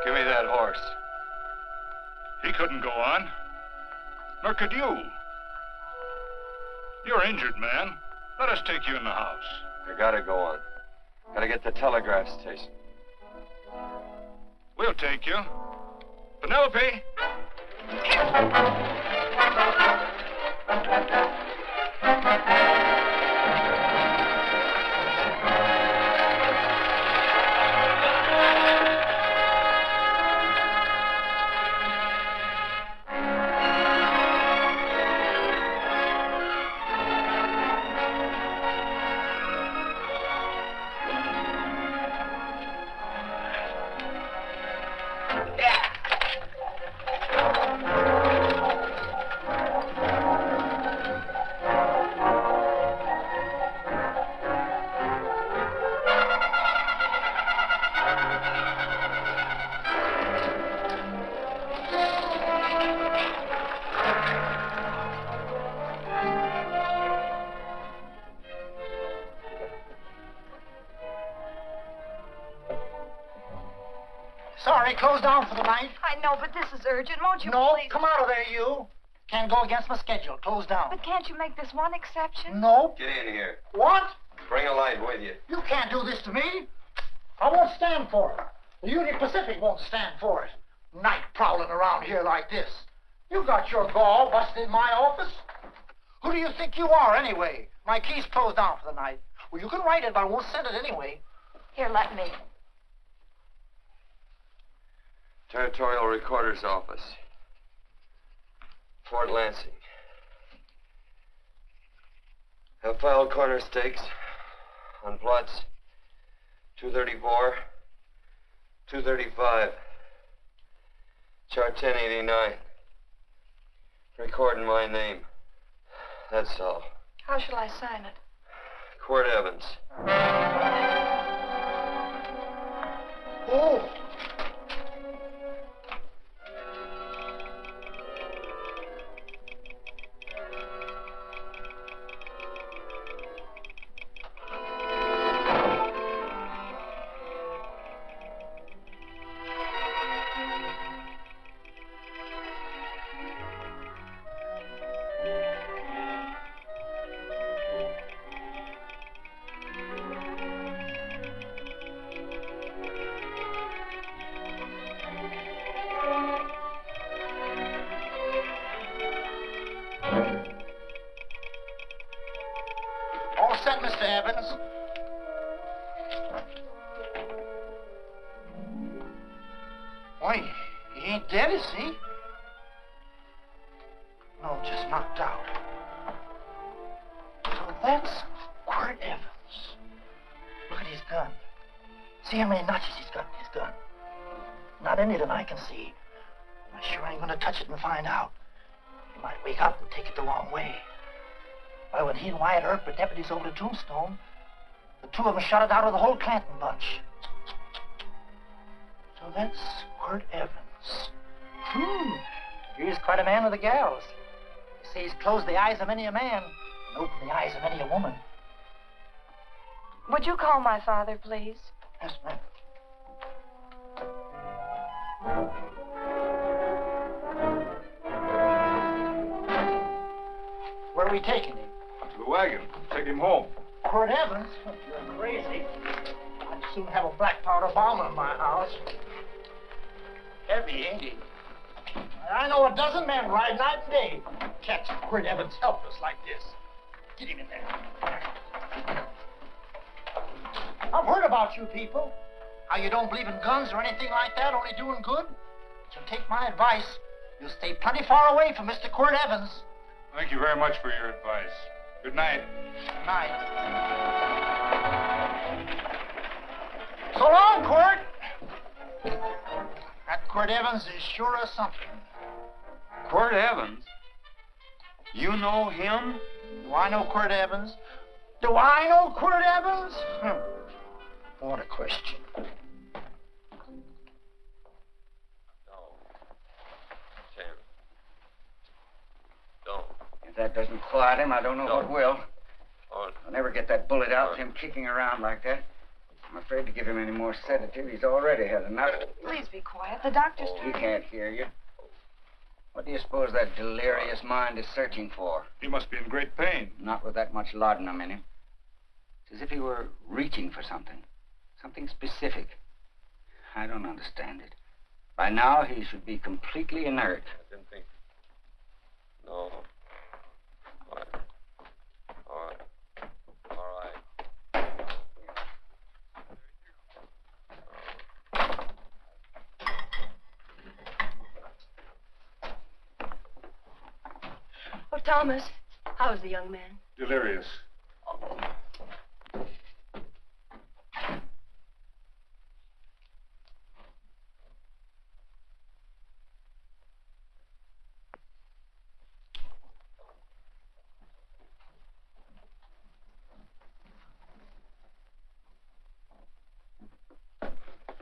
Give me that horse. He couldn't go on. Nor could you. You're injured, man. Let us take you in the house. I gotta go on. Gotta get to the telegraph station. We'll take you. Penelope! Sorry, closed down for the night. I know, but this is urgent. Won't you No, please? come out of there, you. Can't go against my schedule. Closed down. But can't you make this one exception? No. Get in here. What? Bring a light with you. You can't do this to me. I won't stand for it. The Union Pacific won't stand for it. Night prowling around here like this. You got your gall busting in my office. Who do you think you are, anyway? My key's closed down for the night. Well, you can write it, but I won't send it anyway. Here, let me. Territorial Recorder's Office. Fort Lansing. Have filed corner stakes on plots 234, 235, chart 1089. Recording my name. That's all. How shall I sign it? Quirt Evans. Oh. All set, Mr. Evans. Why, he ain't dead, is he? No, just knocked out. So that's Quirt Evans. Look at his gun. See how many notches he's got in his gun. Not any that I can see. I sure ain't gonna touch it and find out. He might wake up and take it the wrong way. Why, when he and Wyatt Earp were deputies over to Tombstone, the two of them shot it out of the whole Clanton bunch. So that's Quirt Evans. He's quite a man with the gals. They say he's closed the eyes of many a man and opened the eyes of many a woman. Would you call my father, please? Yes, ma'am. Where are we taking him? To the wagon. Take him home. Quirt Evans? You're crazy. I'd soon have a black powder bomb in my house. Heavy, ain't he? I know a dozen men ride night and day. Catch Quirt Evans helpless like this. Get him in there. I've heard about you people. How you don't believe in guns or anything like that, only doing good. So take my advice. You'll stay plenty far away from Mr. Quirt Evans. Thank you very much for your advice. Good night. Good night. So long, Quirt. That Quirt Evans is sure a something. Quirt Evans? You know him? Do I know Quirt Evans? Do I know Quirt Evans? What a question. No. Tim. Don't. If that doesn't quiet him, I don't know what will. Oh, I'll never get that bullet out with him kicking around like that. I'm afraid to give him any more sedative. He's already had enough. Please be quiet. The doctor's He trying. can't hear you. What do you suppose that delirious mind is searching for? He must be in great pain. Not with that much laudanum in him. It's as if he were reaching for something. Something specific. I don't understand it. By now, he should be completely inert. I didn't think. No. All right. All right. All right. Oh, Thomas, how's the young man? Delirious.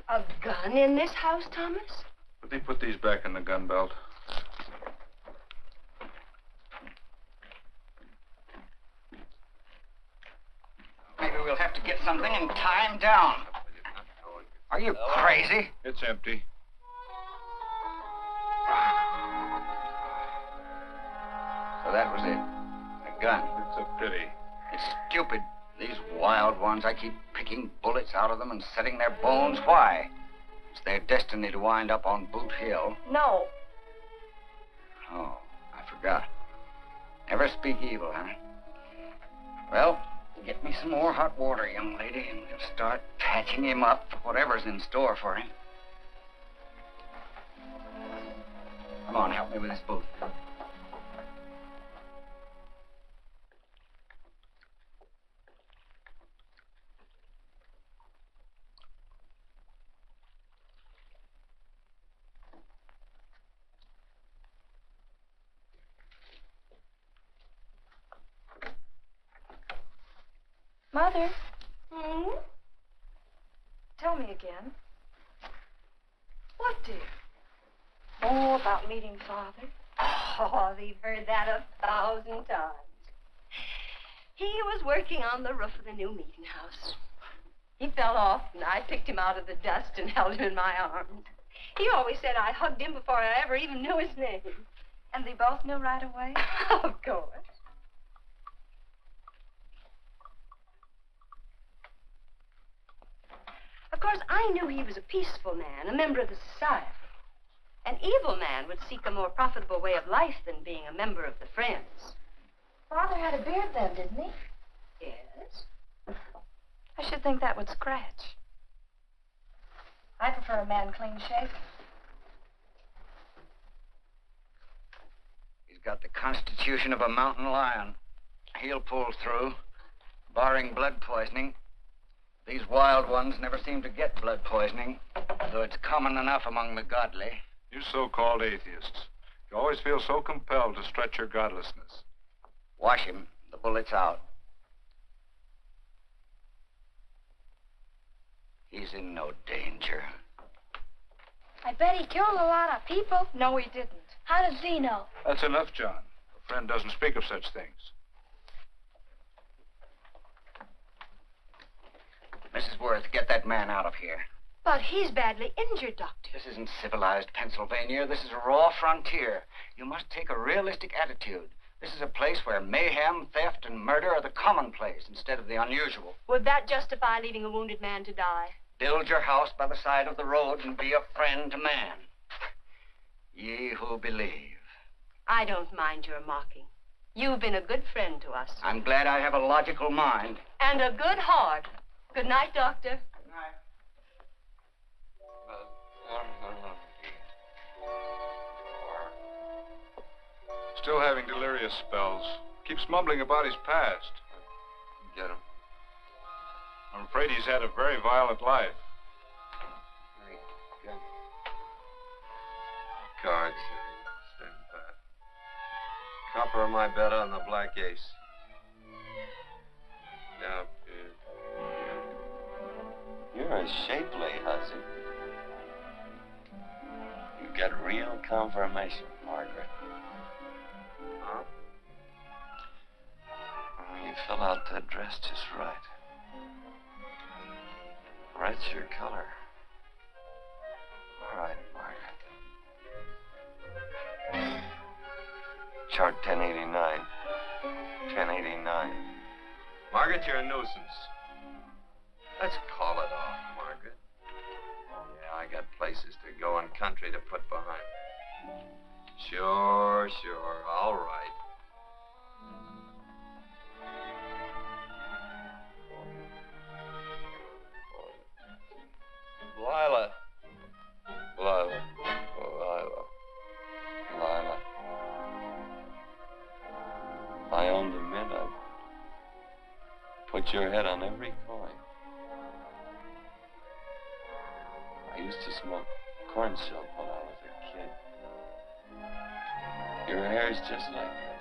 A gun in this house, Thomas? But they put these back in the gun belt. Maybe we'll have to get something and tie him down. Are you crazy? It's empty. So that was it. A gun. It's a pity. It's stupid. These wild ones, I keep picking bullets out of them and setting their bones. Why? It's their destiny to wind up on Boot Hill. No. Oh, I forgot. Never speak evil, huh? Well, get me some more hot water, young lady, and we'll start patching him up for whatever's in store for him. Come on, help me with this boot. Mother, Hmm? tell me again. What, dear? Oh, about meeting Father. Oh, we've heard that 1,000 times. He was working on the roof of the new meeting house. He fell off, and I picked him out of the dust and held him in my arms. He always said I hugged him before I ever even knew his name. And they both knew right away? Of course. Of course, I knew he was a peaceful man, a member of the society. An evil man would seek a more profitable way of life than being a member of the Friends. Father had a beard then, didn't he? Yes? I should think that would scratch. I prefer a man clean shaven. He's got the constitution of a mountain lion. He'll pull through, barring blood poisoning. These wild ones never seem to get blood poisoning, though it's common enough among the godly. You so-called atheists. You always feel so compelled to stretch your godlessness. Wash him. The bullet's out. He's in no danger. I bet he killed a lot of people. No, he didn't. How does he know? That's enough, John. A friend doesn't speak of such things. Mrs. Worth, get that man out of here. But he's badly injured, Doctor. This isn't civilized Pennsylvania. This is a raw frontier. You must take a realistic attitude. This is a place where mayhem, theft, and murder are the commonplace instead of the unusual. Would that justify leaving a wounded man to die? Build your house by the side of the road and be a friend to man. Ye who believe. I don't mind your mocking. You've been a good friend to us. I'm glad I have a logical mind. And a good heart. Good night, Doctor. Good night. Still having delirious spells. Keeps mumbling about his past. Get him. I'm afraid he's had a very violent life. City. Stand pat. Copper my bet on the black ace. Now, you're a shapely hussy. You get real confirmation, Margaret. Huh? Oh, you fill out that dress just right. Red's your color. All right, Margaret. Chart 1089. 1089. Margaret, you're a nuisance. Let's call it off, Margaret. Yeah, I got places to go and country to put behind me. Sure. All right. Lila. If I owned a mint, I'd put your head on every coin. I used to smoke corn silk when I was a kid. Your hair's just like that,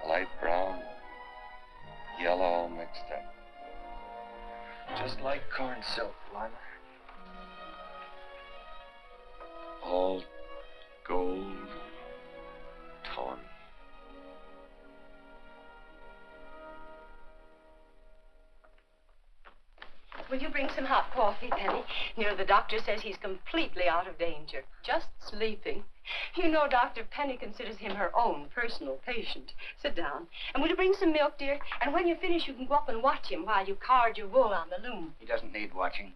Lila. Light brown, yellow all mixed up. Just like corn silk, Lila. All gold, tawny. Will you bring some hot coffee, Penny? You know, the doctor says he's completely out of danger. Just sleeping. You know, Dr. Penny considers him her own personal patient. Sit down. And will you bring some milk, dear? And when you finish, you can go up and watch him while you card your wool on the loom. He doesn't need watching.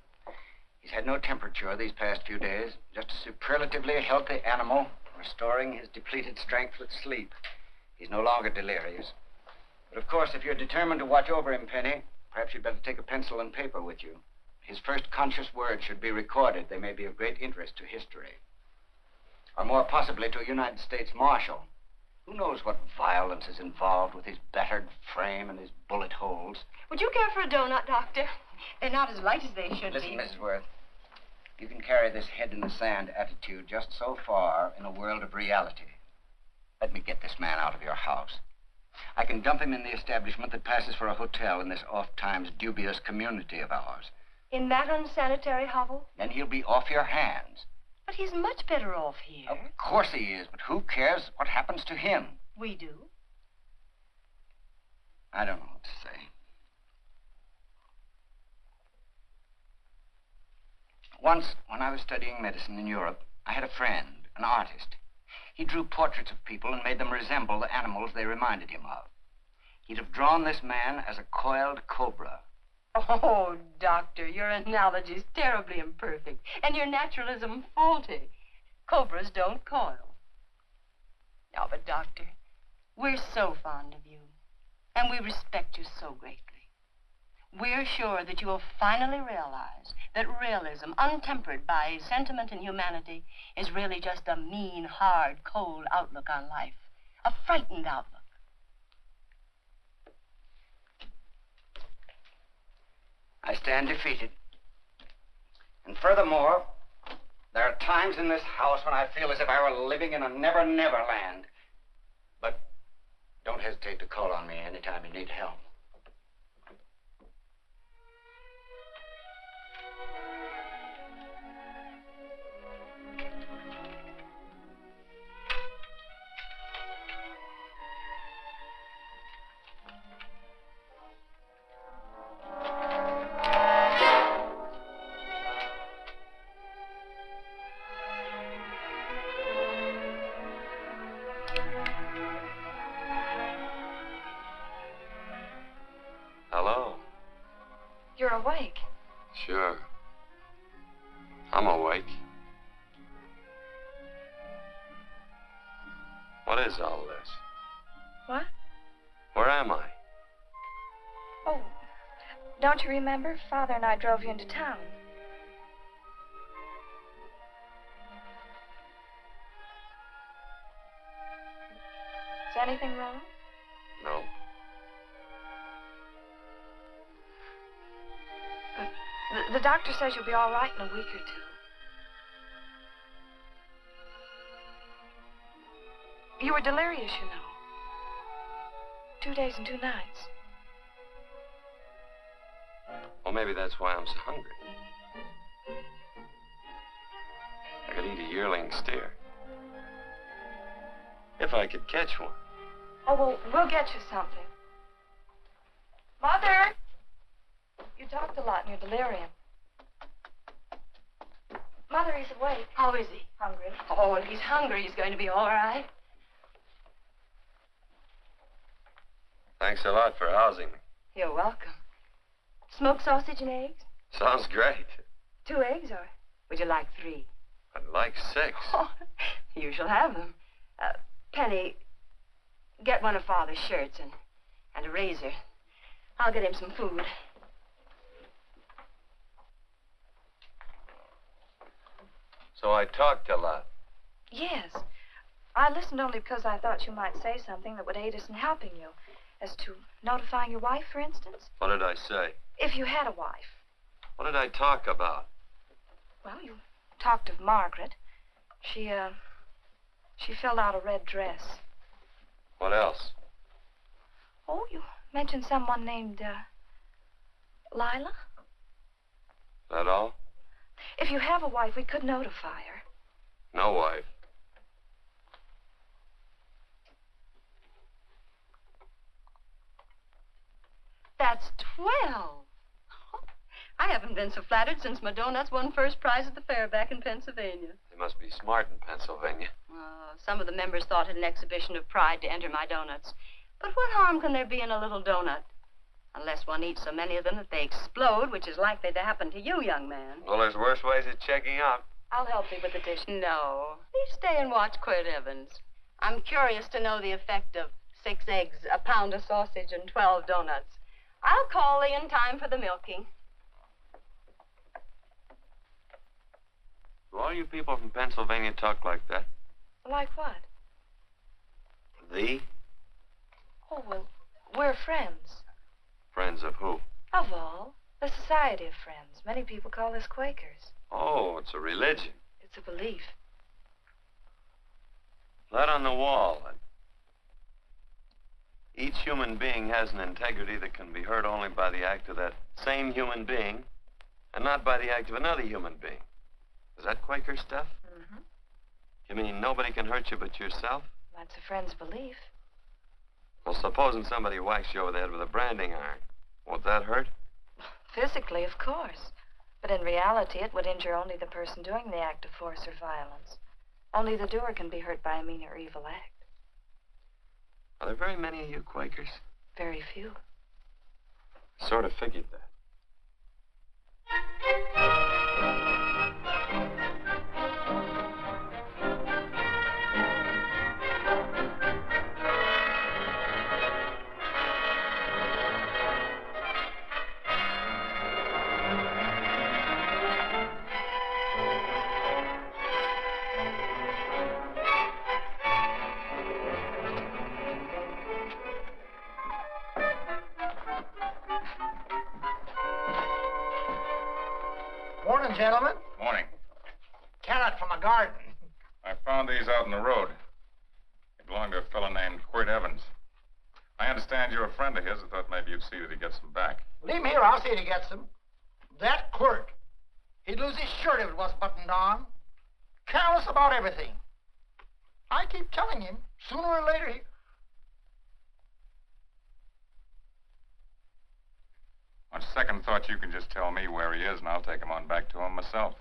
He's had no temperature these past few days. Just a superlatively healthy animal, restoring his depleted strength with sleep. He's no longer delirious. But of course, if you're determined to watch over him, Penny, perhaps you'd better take a pencil and paper with you. His first conscious words should be recorded. They may be of great interest to history. Or more possibly to a United States Marshal. Who knows what violence is involved with his battered frame and his bullet holes. Would you care for a donut, Doctor? They're not as light as they should Listen, be. Mrs. Worth. You can carry this head-in-the-sand attitude just so far in a world of reality. Let me get this man out of your house. I can dump him in the establishment that passes for a hotel in this oft-times dubious community of ours. In that unsanitary hovel? Then he'll be off your hands. But he's much better off here. Of course he is, but who cares what happens to him? We do. I don't know what to say. Once, when I was studying medicine in Europe, I had a friend, an artist. He drew portraits of people and made them resemble the animals they reminded him of. He'd have drawn this man as a coiled cobra. Oh, Doctor, your analogy's terribly imperfect, and your naturalism faulty. Cobras don't coil. Now, but, Doctor, we're so fond of you, and we respect you so greatly. We're sure that you will finally realize that realism, untempered by sentiment and humanity, is really just a mean, hard, cold outlook on life. A frightened outlook. I stand defeated. And furthermore, there are times in this house when I feel as if I were living in a never-never land. But don't hesitate to call on me anytime you need help. You're awake. Sure. I'm awake. What is all this? What? Where am I? Oh, don't you remember? Father and I drove you into town. Is anything wrong? No. The doctor says you'll be all right in a week or two. You were delirious, you know. 2 days and 2 nights. Well, maybe that's why I'm so hungry. I could eat a yearling steer. If I could catch one. Oh, well, we'll get you something. Mother! You talked a lot in your delirium. Mother, he's awake. How is he? Hungry. Oh, if he's hungry, he's going to be all right. Thanks a lot for housing me. You're welcome. Smoked sausage and eggs? Sounds great. 2 eggs, or would you like 3? I'd like 6. Oh, you shall have them. Penny, get one of Father's shirts and a razor. I'll get him some food. So I talked a lot. Yes. I listened only because I thought you might say something that would aid us in helping you. As to notifying your wife, for instance. What did I say? If you had a wife. What did I talk about? Well, you talked of Margaret. She filled out a red dress. What else? Oh, you mentioned someone named, Lila? That all? If you have a wife, we could notify her. No wife. That's 12. I haven't been so flattered since my donuts won first prize at the fair back in Pennsylvania. They must be smart in Pennsylvania. Some of the members thought it an exhibition of pride to enter my donuts. But what harm can there be in a little donut? Unless one eats so many of them that they explode, which is likely to happen to you, young man. Well, there's worse ways of checking out. I'll help you with the dish. No. Please stay and watch Quirt Evans. I'm curious to know the effect of 6 eggs, a pound of sausage, and 12 donuts. I'll call thee in time for the milking. Do all you people from Pennsylvania talk like that? Like what? Thee? Oh, well, we're friends. Friends of who? Of all. The Society of Friends. Many people call us Quakers. Oh, it's a religion. It's a belief. That on the wall, then. Each human being has an integrity that can be hurt only by the act of that same human being, and not by the act of another human being. Is that Quaker stuff? Mm-hmm. You mean nobody can hurt you but yourself? That's a friend's belief. Well, supposing somebody whacks you over the head with a branding iron. Won't that hurt? Physically, of course. But in reality, it would injure only the person doing the act of force or violence. Only the doer can be hurt by a mean or evil act. Are there very many of you Quakers? Very few. Sort of figured that. Morning, gentlemen. Morning. Carrot from a garden. I found these out in the road. They belong to a fellow named Quirt Evans. I understand you're a friend of his. I thought maybe you'd see that he gets them back. Leave him here. I'll see that he gets them. That Quirt. He'd lose his shirt if it was buttoned on. Careless about everything. I keep telling him, sooner or later he... On second thought, you can just tell me where he is, and I'll take him on back to him myself.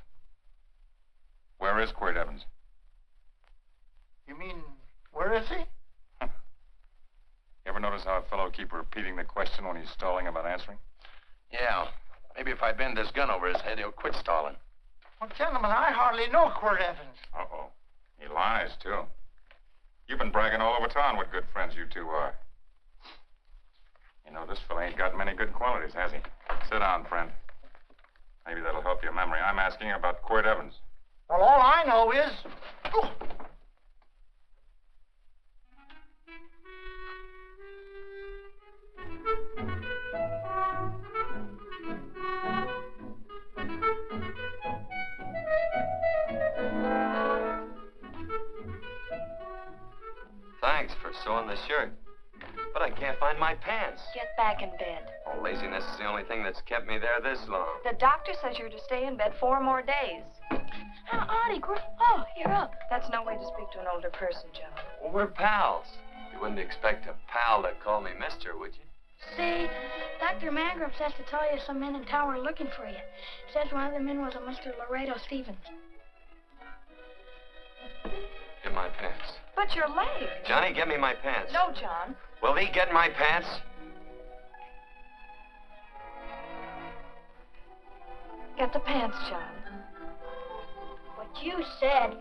Where is Quirt Evans? You mean, where is he? You ever notice how a fellow keeps repeating the question when he's stalling about answering? Yeah. Maybe if I bend this gun over his head, he'll quit stalling. Well, gentlemen, I hardly know Quirt Evans. Uh-oh. He lies, too. You've been bragging all over town what good friends you two are. You know, this fella ain't got many good qualities, has he? Sit down, friend. Maybe that'll help your memory. I'm asking about Quirt Evans. Well, all I know is... Oh. sewing the shirt. But I can't find my pants. Get back in bed. Oh, laziness is the only thing that's kept me there this long. The doctor says you're to stay in bed 4 more days. Auntie, oh, you're up. That's no way to speak to an older person, John. Well, we're pals. You wouldn't expect a pal to call me mister, would you? See, Dr. Mangrum says to tell you some men in town are looking for you. Says one of the men was a Mr. Laredo Stevens. Get my pants. But your leg. Johnny, get me my pants. No, John. Will he get my pants? Get the pants, John. What you said.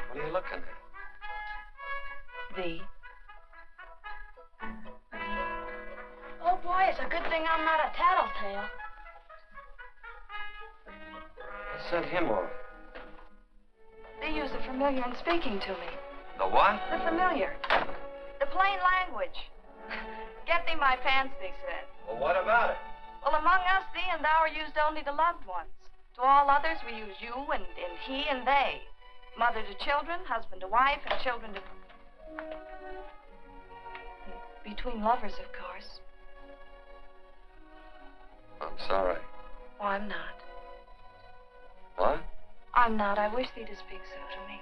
What are you looking at? The. Oh, boy, it's a good thing I'm not a tattletale. What's that him off? They use the familiar in speaking to me. The what? The familiar. The plain language. Get thee my pants, they said. Well, what about it? Well, among us, thee and thou are used only to loved ones. To all others, we use you and he and they. Mother to children, husband to wife, and children to... Between lovers, of course. I'm sorry. Oh, I'm not. What? I'm not. I wish thee to speak so to me.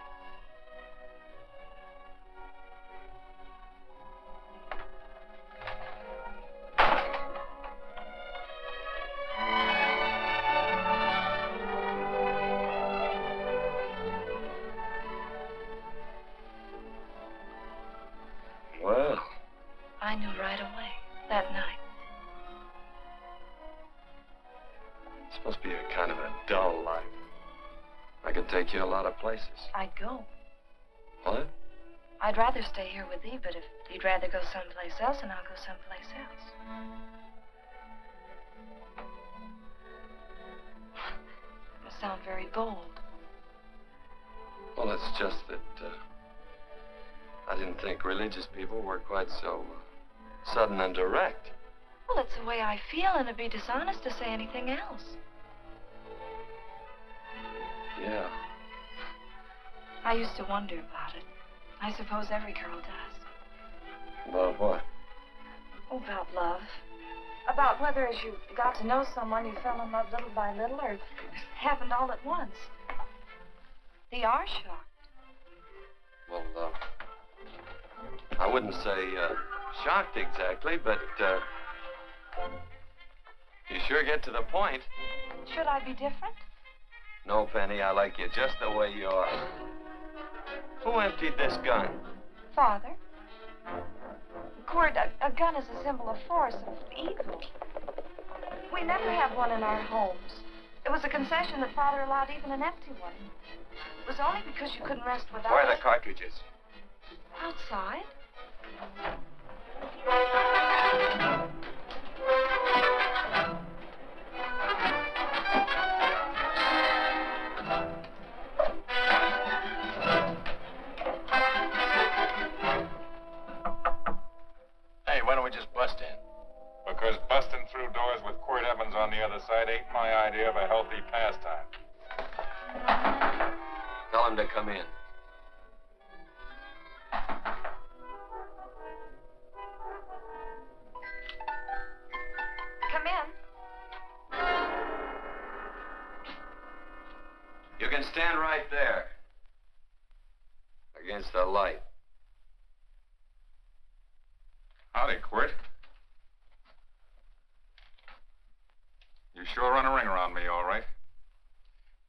Well. I knew right away, that night. It's supposed to be a kind of a dull life. I could take you a lot of places. I'd go. What? I'd rather stay here with thee, but if you'd rather go someplace else, then I'll go someplace else. You sound very bold. Well, it's just that, I didn't think religious people were quite so sudden and direct. Well, it's the way I feel, and it'd be dishonest to say anything else. Yeah. I used to wonder about it. I suppose every girl does. About what? Oh, about love. About whether as you got to know someone, you fell in love little by little, or it happened all at once. They are shocked. Well, I wouldn't say shocked exactly, but you sure get to the point. Should I be different? No, Penny, I like you just the way you are. Who emptied this gun? Father. Quirt, a gun is a symbol of force, of evil. We never have one in our homes. It was a concession that Father allowed even an empty one. It was only because you couldn't rest without Where are it. the cartridges? Outside. Hey, why don't we just bust in? Because busting through doors with Quirt Evans on the other side ain't my idea of a healthy pastime. Tell him to come in. Come in. You can stand right there. Against the light. Howdy, Quirt. You sure run a ring around me, all right.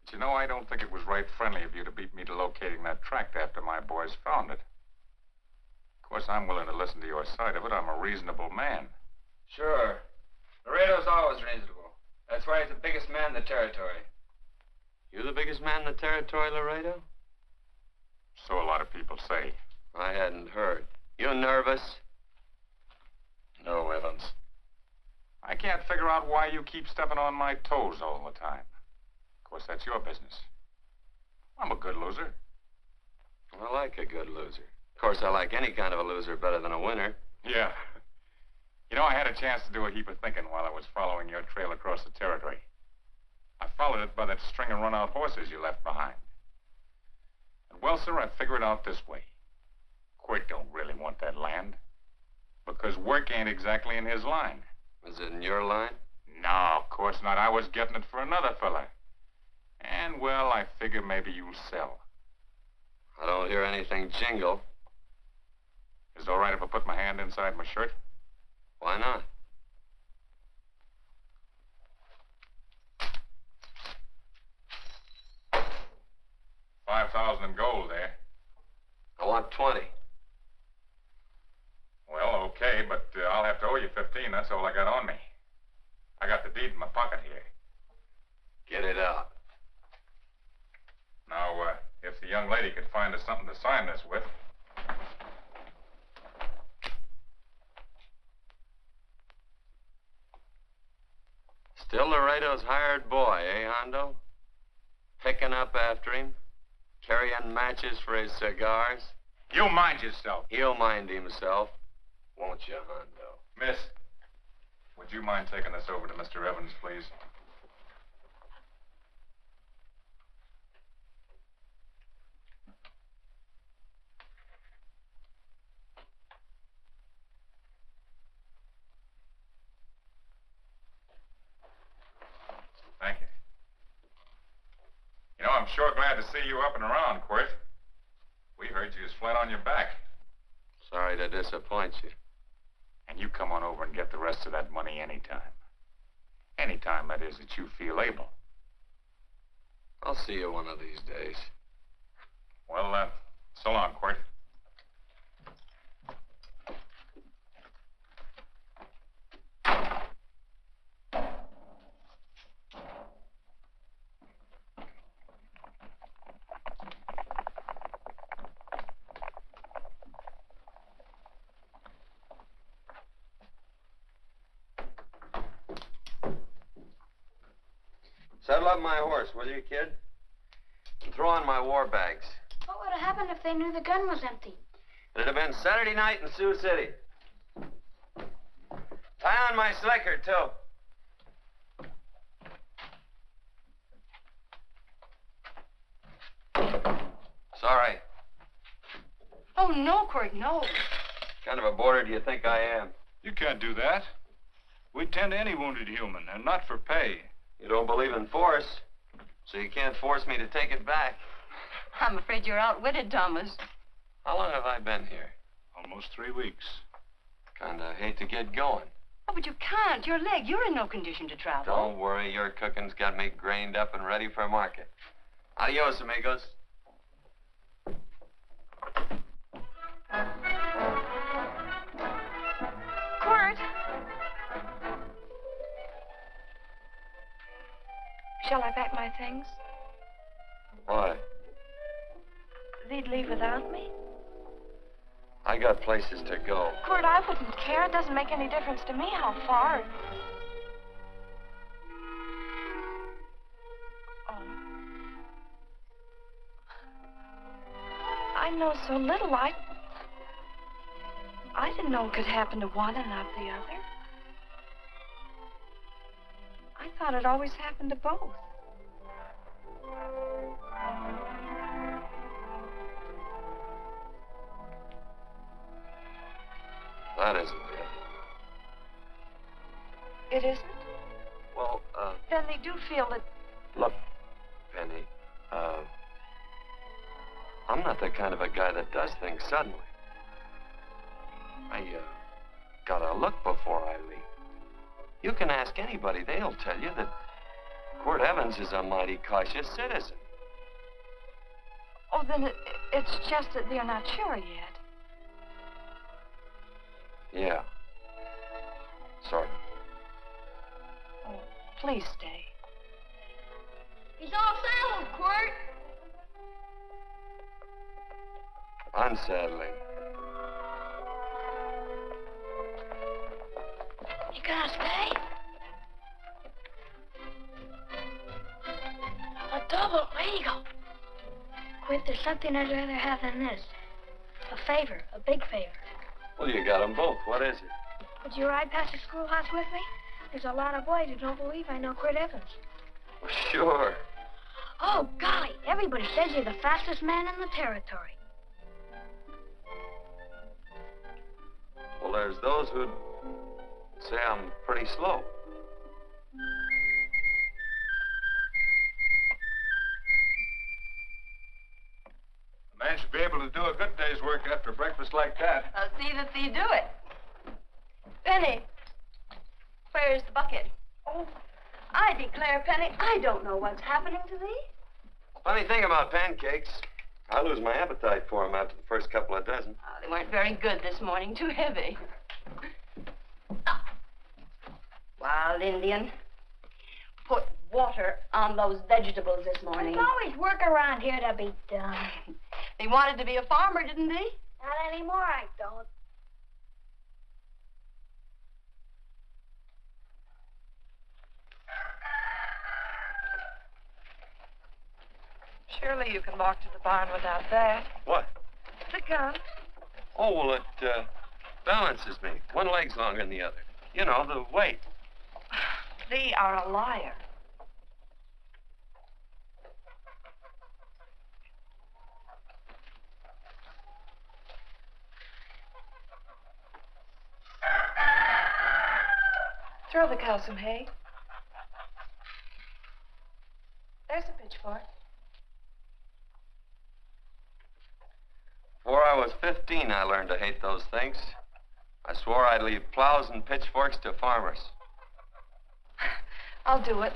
But you know, I don't think it was right friendly of you to beat me to locating that tract after my boys found it. Of course, I'm willing to listen to your side of it. I'm a reasonable man. Sure. Laredo's always reasonable. That's why he's the biggest man in the territory. You the biggest man in the territory, Laredo? So a lot of people say. I hadn't heard. You nervous? No, Evans. I can't figure out why you keep stepping on my toes all the time. Of course, that's your business. I'm a good loser. I like a good loser. Of course, I like any kind of a loser better than a winner. Yeah. You know, I had a chance to do a heap of thinking while I was following your trail across the territory. I followed it by that string of run-out horses you left behind. Well, sir, I figure it out this way. Quirt don't really want that land. Because work ain't exactly in his line. Is it in your line? No, of course not. I was getting it for another fella. And, well, I figure maybe you'll sell. I don't hear anything jingle. Is it all right if I put my hand inside my shirt? Why not? $5,000 in gold there. I want 20. Well, okay, but I'll have to owe you 15. That's all I got on me. I got the deed in my pocket here. Get it out. Now, if the young lady could find us something to sign this with. Still Laredo's hired boy, eh, Hondo? Picking up after him, carrying matches for his cigars. You mind yourself. He'll mind himself, won't you, Hondo? Miss, would you mind taking this over to Mr. Evans, please? Thank you. You know, I'm sure glad to see you up and around, Quirt. We heard you was flat on your back. Sorry to disappoint you. And you come on over and get the rest of that money anytime. Anytime, that is, that you feel able. I'll see you one of these days. Well, so long, Quirt. Saddle up my horse, will you, kid? And throw on my war bags. What would have happened if they knew the gun was empty? It'd have been Saturday night in Sioux City. Tie on my slicker, too. Sorry. Oh, no, Quirt, no. What kind of a boarder do you think I am? You can't do that. We tend to any wounded human, and not for pay. You don't believe in force, so you can't force me to take it back. I'm afraid you're outwitted, Thomas. How long have I been here? Almost 3 weeks. Kinda hate to get going. Oh, but you can't. Your leg, you're in no condition to travel. Don't worry, your cooking's got me grained up and ready for market. Adios, amigos. Quirt. Shall I pack my things? Why? They'd leave without me? I got places to go. Quirt, I wouldn't care. It doesn't make any difference to me how far. Oh. I know so little. I didn't know it could happen to one and not the other. I thought it always happened to both. That isn't it. It isn't? Well, Then they do feel that... look, Penny, I'm not the kind of a guy that does things suddenly. I, gotta look before I leave. You can ask anybody. They'll tell you that Quirt Evans is a mighty cautious citizen. Oh, then it's just that they're not sure yet. Yeah. Sort of. Oh, please stay. He's all settled, Quirt. Unsettling. You gonna stay? A double eagle. Quit, there's something I'd rather have than this. A favor, a big favor. Well, you got them both. What is it? Would you ride past the schoolhouse with me? There's a lot of boys who don't believe I know Quirt Evans. Well, sure. Oh, golly, Everybody says you're the fastest man in the territory. Well, there's those who'd say I'm pretty slow. A man should be able to do a good day's work after breakfast like that. I'll see that thee do it. Penny, where's the bucket? Oh, I declare, Penny, I don't know what's happening to thee. Funny thing about pancakes, I lose my appetite for them after the first couple of dozen. Oh, they weren't very good this morning, too heavy. Wild Indian, put water on those vegetables this morning. There's always work around here to be done. He wanted to be a farmer, didn't he? Not anymore, I don't. Surely you can walk to the barn without that. What? The gun. Oh, well, it balances me. One leg's longer than the other. You know, the weight. Thee are a liar. Throw the cow some hay. There's a pitchfork. Before I was 15, I learned to hate those things. I swore I'd leave plows and pitchforks to farmers. I'll do it.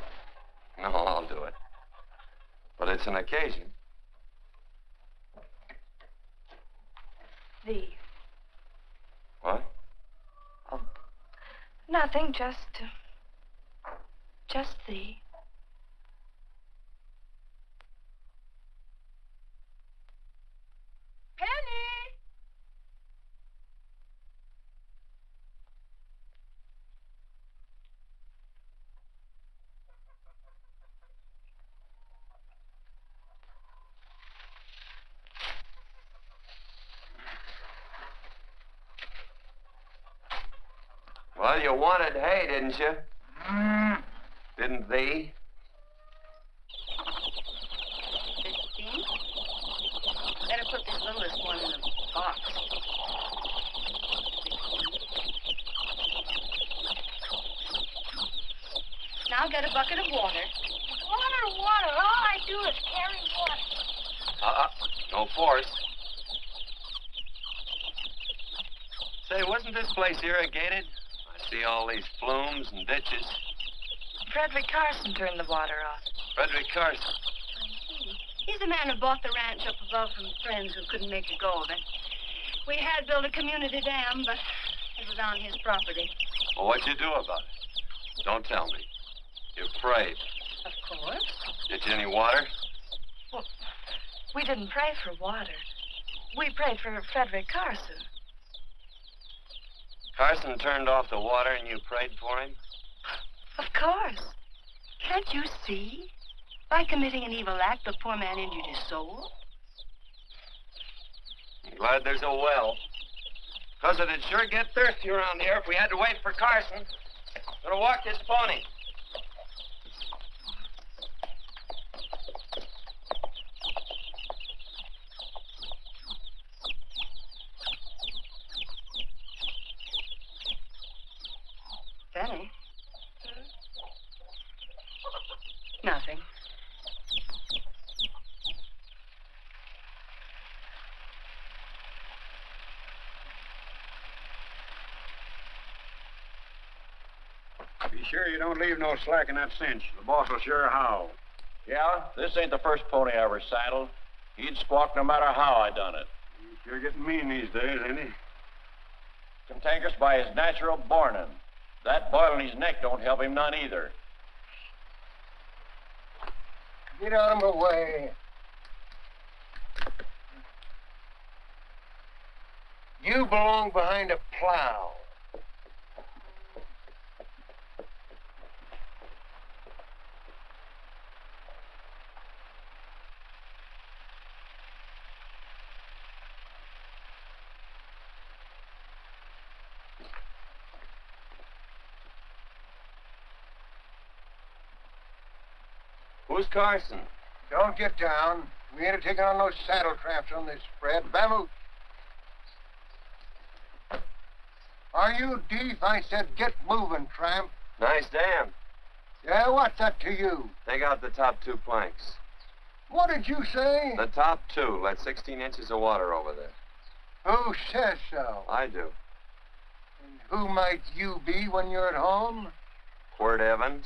No, I'll do it. But it's an occasion. Thee. What? Oh, nothing, just thee. Penny! Well, you wanted hay, didn't you? Didn't thee? 15? Better put this littlest one in the box. 16. Now get a bucket of water. Water. All I do is carry water. No force. Say, wasn't this place irrigated? I see all these flumes and ditches. Frederick Carson turned the water off. Frederick Carson. He's the man who bought the ranch up above from friends who couldn't make a go of it. We had built a community dam, but it was on his property. Well, what'd you do about it? Don't tell me. You prayed. Of course. Get you any water? Well, we didn't pray for water. We prayed for Frederick Carson. Carson turned off the water and you prayed for him? Of course. Can't you see? By committing an evil act, the poor man injured his soul. I'm glad there's a well. Because it'd sure get thirsty around here if we had to wait for Carson. Gonna walk this pony. Benny? Nothing. Be sure you don't leave no slack in that cinch. The boss will sure howl. Yeah, this ain't the first pony I ever saddled. He'd squawk no matter how I done it. He's sure getting mean these days, ain't he? Cantankerous by his natural bornin'. That boil in his neck don't help him none either. Get out of my way. You belong behind a plow. Who's Carson? Don't get down. We ain't taking on no saddle tramps on this spread. Vamoose. Are you deef? I said get moving, tramp. Nice dam. Yeah, what's that to you? Take out the top 2 planks. What did you say? The top 2. Let 16 inches of water over there. Who says so? I do. And who might you be when you're at home? Quirt Evans.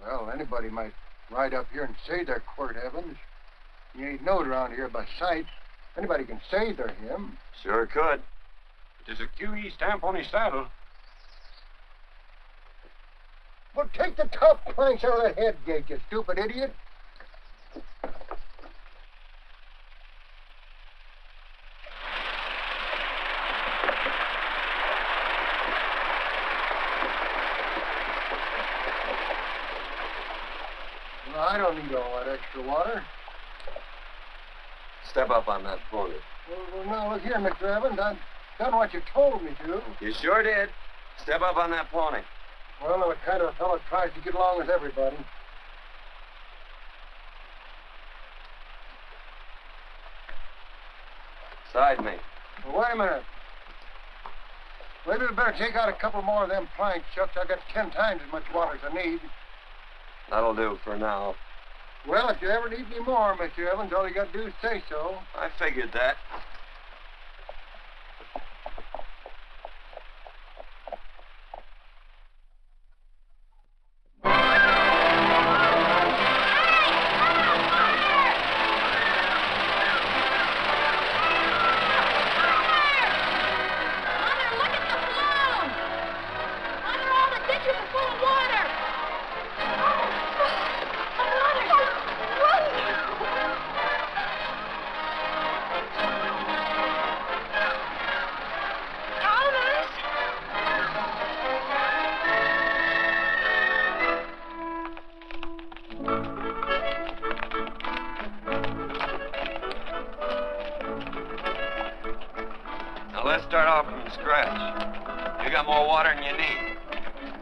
Well, anybody might ride up here and say they're Quirt Evans. You ain't knowed around here by sight. Anybody can say they're him. Sure could. There's a QE stamp on his saddle. Well, take the top planks out of the head gate, you stupid idiot. Well, I don't need all that extra water. Step up on that pony. Well, now, look here, Mr. Evans. I've done what you told me to. You sure did. Step up on that pony. Well, I'm the kind of a fellow that tries to get along with everybody. Side me. Well, wait a minute. Maybe we better take out a couple more of them planks, Chucks. I got 10 times as much water as I need. That'll do for now. Well, if you ever need any more, Mr. Evans, all you got to do is say so. I figured that. Let's start off from scratch. You got more water than you need.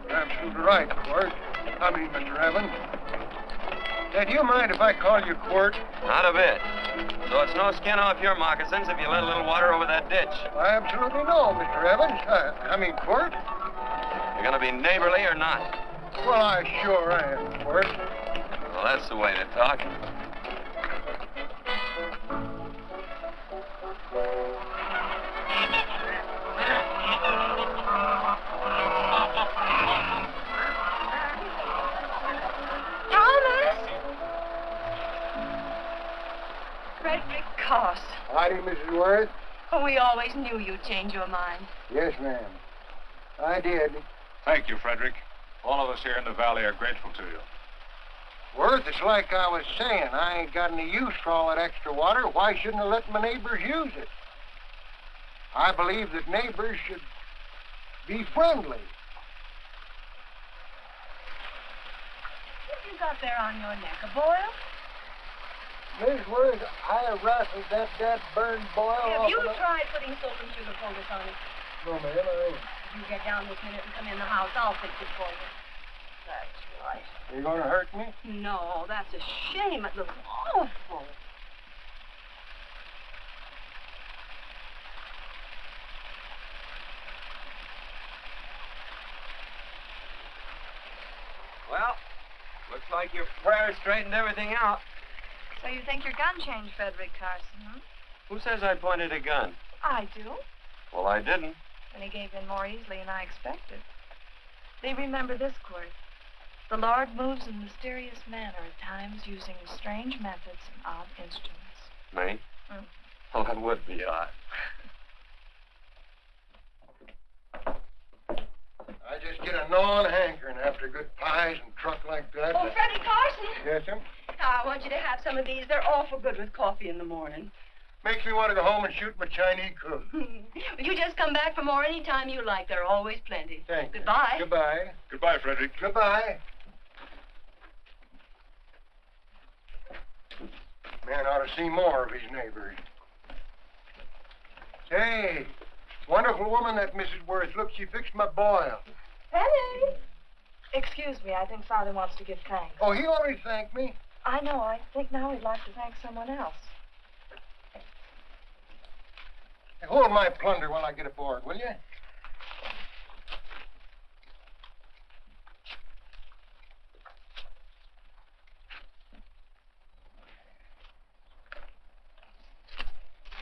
You're absolutely right, Quirt. Mr. Evans. Hey, do you mind if I call you Quirt? Not a bit. So it's no skin off your moccasins if you let a little water over that ditch. I absolutely know, Mr. Evans. Quirt. You're gonna be neighborly or not? Well, I sure am, Quirt. Well, that's the way to talk. Howdy, Mrs. Worth. Oh, we always knew you'd change your mind. Yes, ma'am. I did. Thank you, Frederick. All of us here in the valley are grateful to you. Worth, it's like I was saying. I ain't got any use for all that extra water. Why shouldn't I let my neighbors use it? I believe that neighbors should be friendly. What you got there on your neck? A boil? Miss Worth, I rustled that burned boil Have off you of the... tried putting salt and sugar poultice on it? No, ma'am, I ain't. You get down this minute and come in the house. I'll fix it for you. That's right. You gonna hurt me? No, that's a shame. It looks awful. Well, looks like your prayer straightened everything out. So you think your gun changed, Frederick Carson, huh? Who says I pointed a gun? I do. Well, I didn't. And he gave in more easily than I expected. They remember this, Court. The Lord moves in mysterious manner at times using strange methods and odd instruments. Me? Mm. Well, that would be odd. I just get a gnawing hankering after good pies and truck like that. Oh, Freddie Carson. Yes, ma'am? I want you to have some of these. They're awful good with coffee in the morning. Makes me want to go home and shoot my Chinese cook. You just come back for more any time you like. There are always plenty. Thank you. Goodbye. Goodbye. Goodbye, Frederick. Goodbye. Man ought to see more of his neighbors. Hey, wonderful woman, that Mrs. Worth. Look, she fixed my boil. Penny. Excuse me, I think Father wants to give thanks. Oh, he already thanked me. I know. I think now he'd like to thank someone else. Hey, hold my plunder while I get aboard, will you?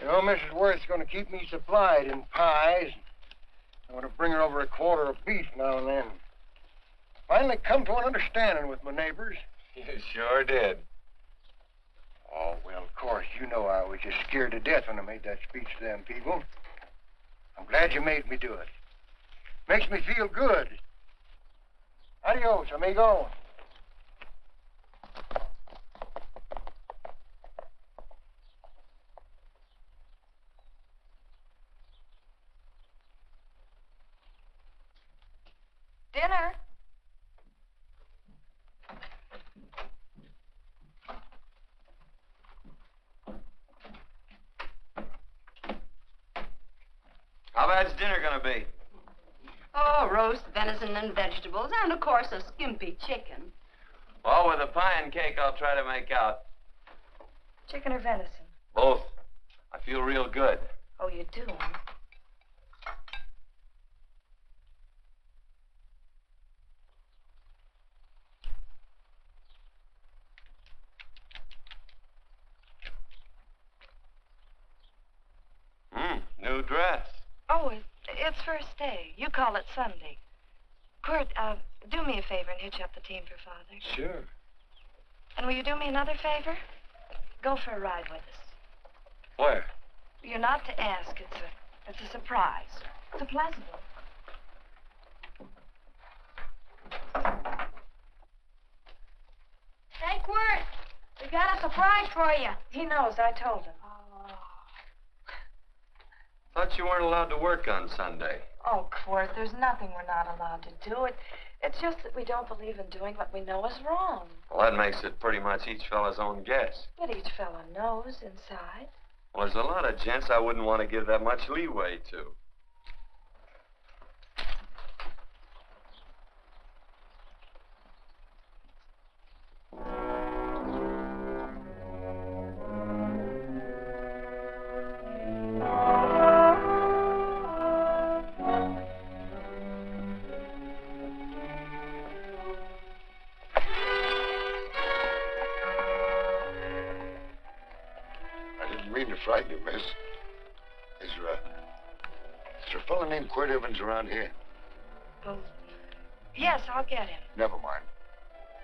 You know, Mrs. Worth's going to keep me supplied in pies. I'm going to bring her over a quarter of beef now and then. Finally come to an understanding with my neighbors. You sure did. Oh, well, of course, you know I was just scared to death when I made that speech to them people. I'm glad you made me do it. Makes me feel good. Adios, amigo. Dinner. How bad's dinner gonna be? Oh, roast venison and vegetables, and of course a skimpy chicken. Well, with a pie and cake, I'll try to make out. Chicken or venison? Both. I feel real good. Oh, you do? New dress. Oh, it's first day. You call it Sunday. Kurt, do me a favor and hitch up the team for Father. Sure. And will you do me another favor? Go for a ride with us. Where? You're not to ask. It's a surprise. It's a pleasant one. Hey, Quirt, we got a surprise for you. He knows. I told him. Thought you weren't allowed to work on Sunday. Oh, Quirt, there's nothing we're not allowed to do. It's just that we don't believe in doing what we know is wrong. Well, that makes it pretty much each fella's own guess. But each fellow knows inside. Well, there's a lot of gents I wouldn't want to give that much leeway to. Frighten you, miss. Is there a fellow named Quirt Evans around here? Well, yes, I'll get him. Never mind.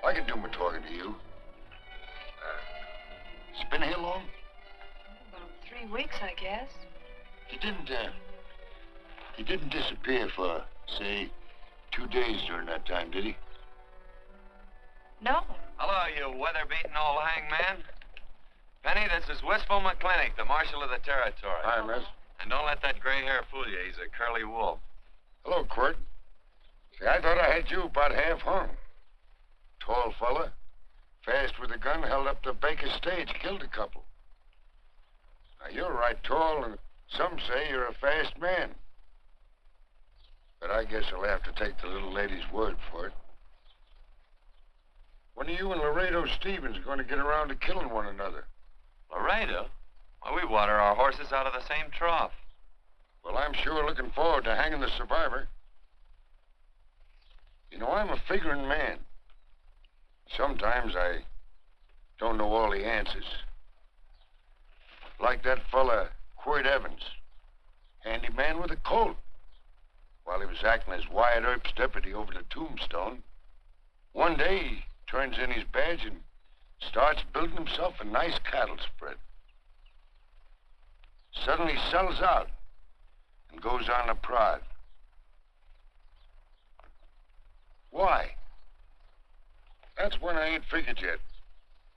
I can do my talking to you. He's been here long? About 3 weeks, I guess. He didn't disappear for, say, 2 days during that time, did he? No. Hello, you weather-beaten old hangman. Penny, this is Wistful McClintock, the Marshal of the Territory. Hi, miss. And don't let that gray hair fool you. He's a curly wolf. Hello, Quirt. See, I thought I had you about half hung. Tall fella, fast with a gun, held up the Baker stage, killed a couple. Now, you're right tall, and some say you're a fast man. But I guess I'll have to take the little lady's word for it. When are you and Laredo Stevens going to get around to killing one another? Laredo? Well, we water our horses out of the same trough. Well, I'm sure looking forward to hanging the survivor. You know, I'm a figuring man. Sometimes I don't know all the answers. Like that fella, Quirt Evans. Handy man with a colt. While he was acting as Wyatt Earp's deputy over the Tombstone, one day he turns in his badge and starts building himself a nice cattle spread. Suddenly sells out and goes on a prod. Why? That's one I ain't figured yet.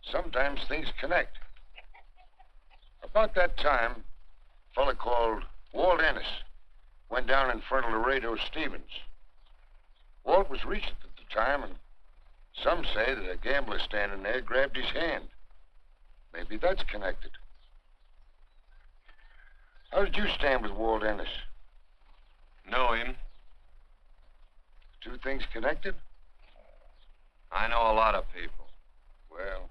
Sometimes things connect. About that time, a fella called Walt Ennis went down in front of Laredo Stevens. Walt was regent at the time, and some say that a gambler standing there grabbed his hand. Maybe that's connected. How did you stand with Walt Ennis? Know him. Two things connected? know a lot of people. Well,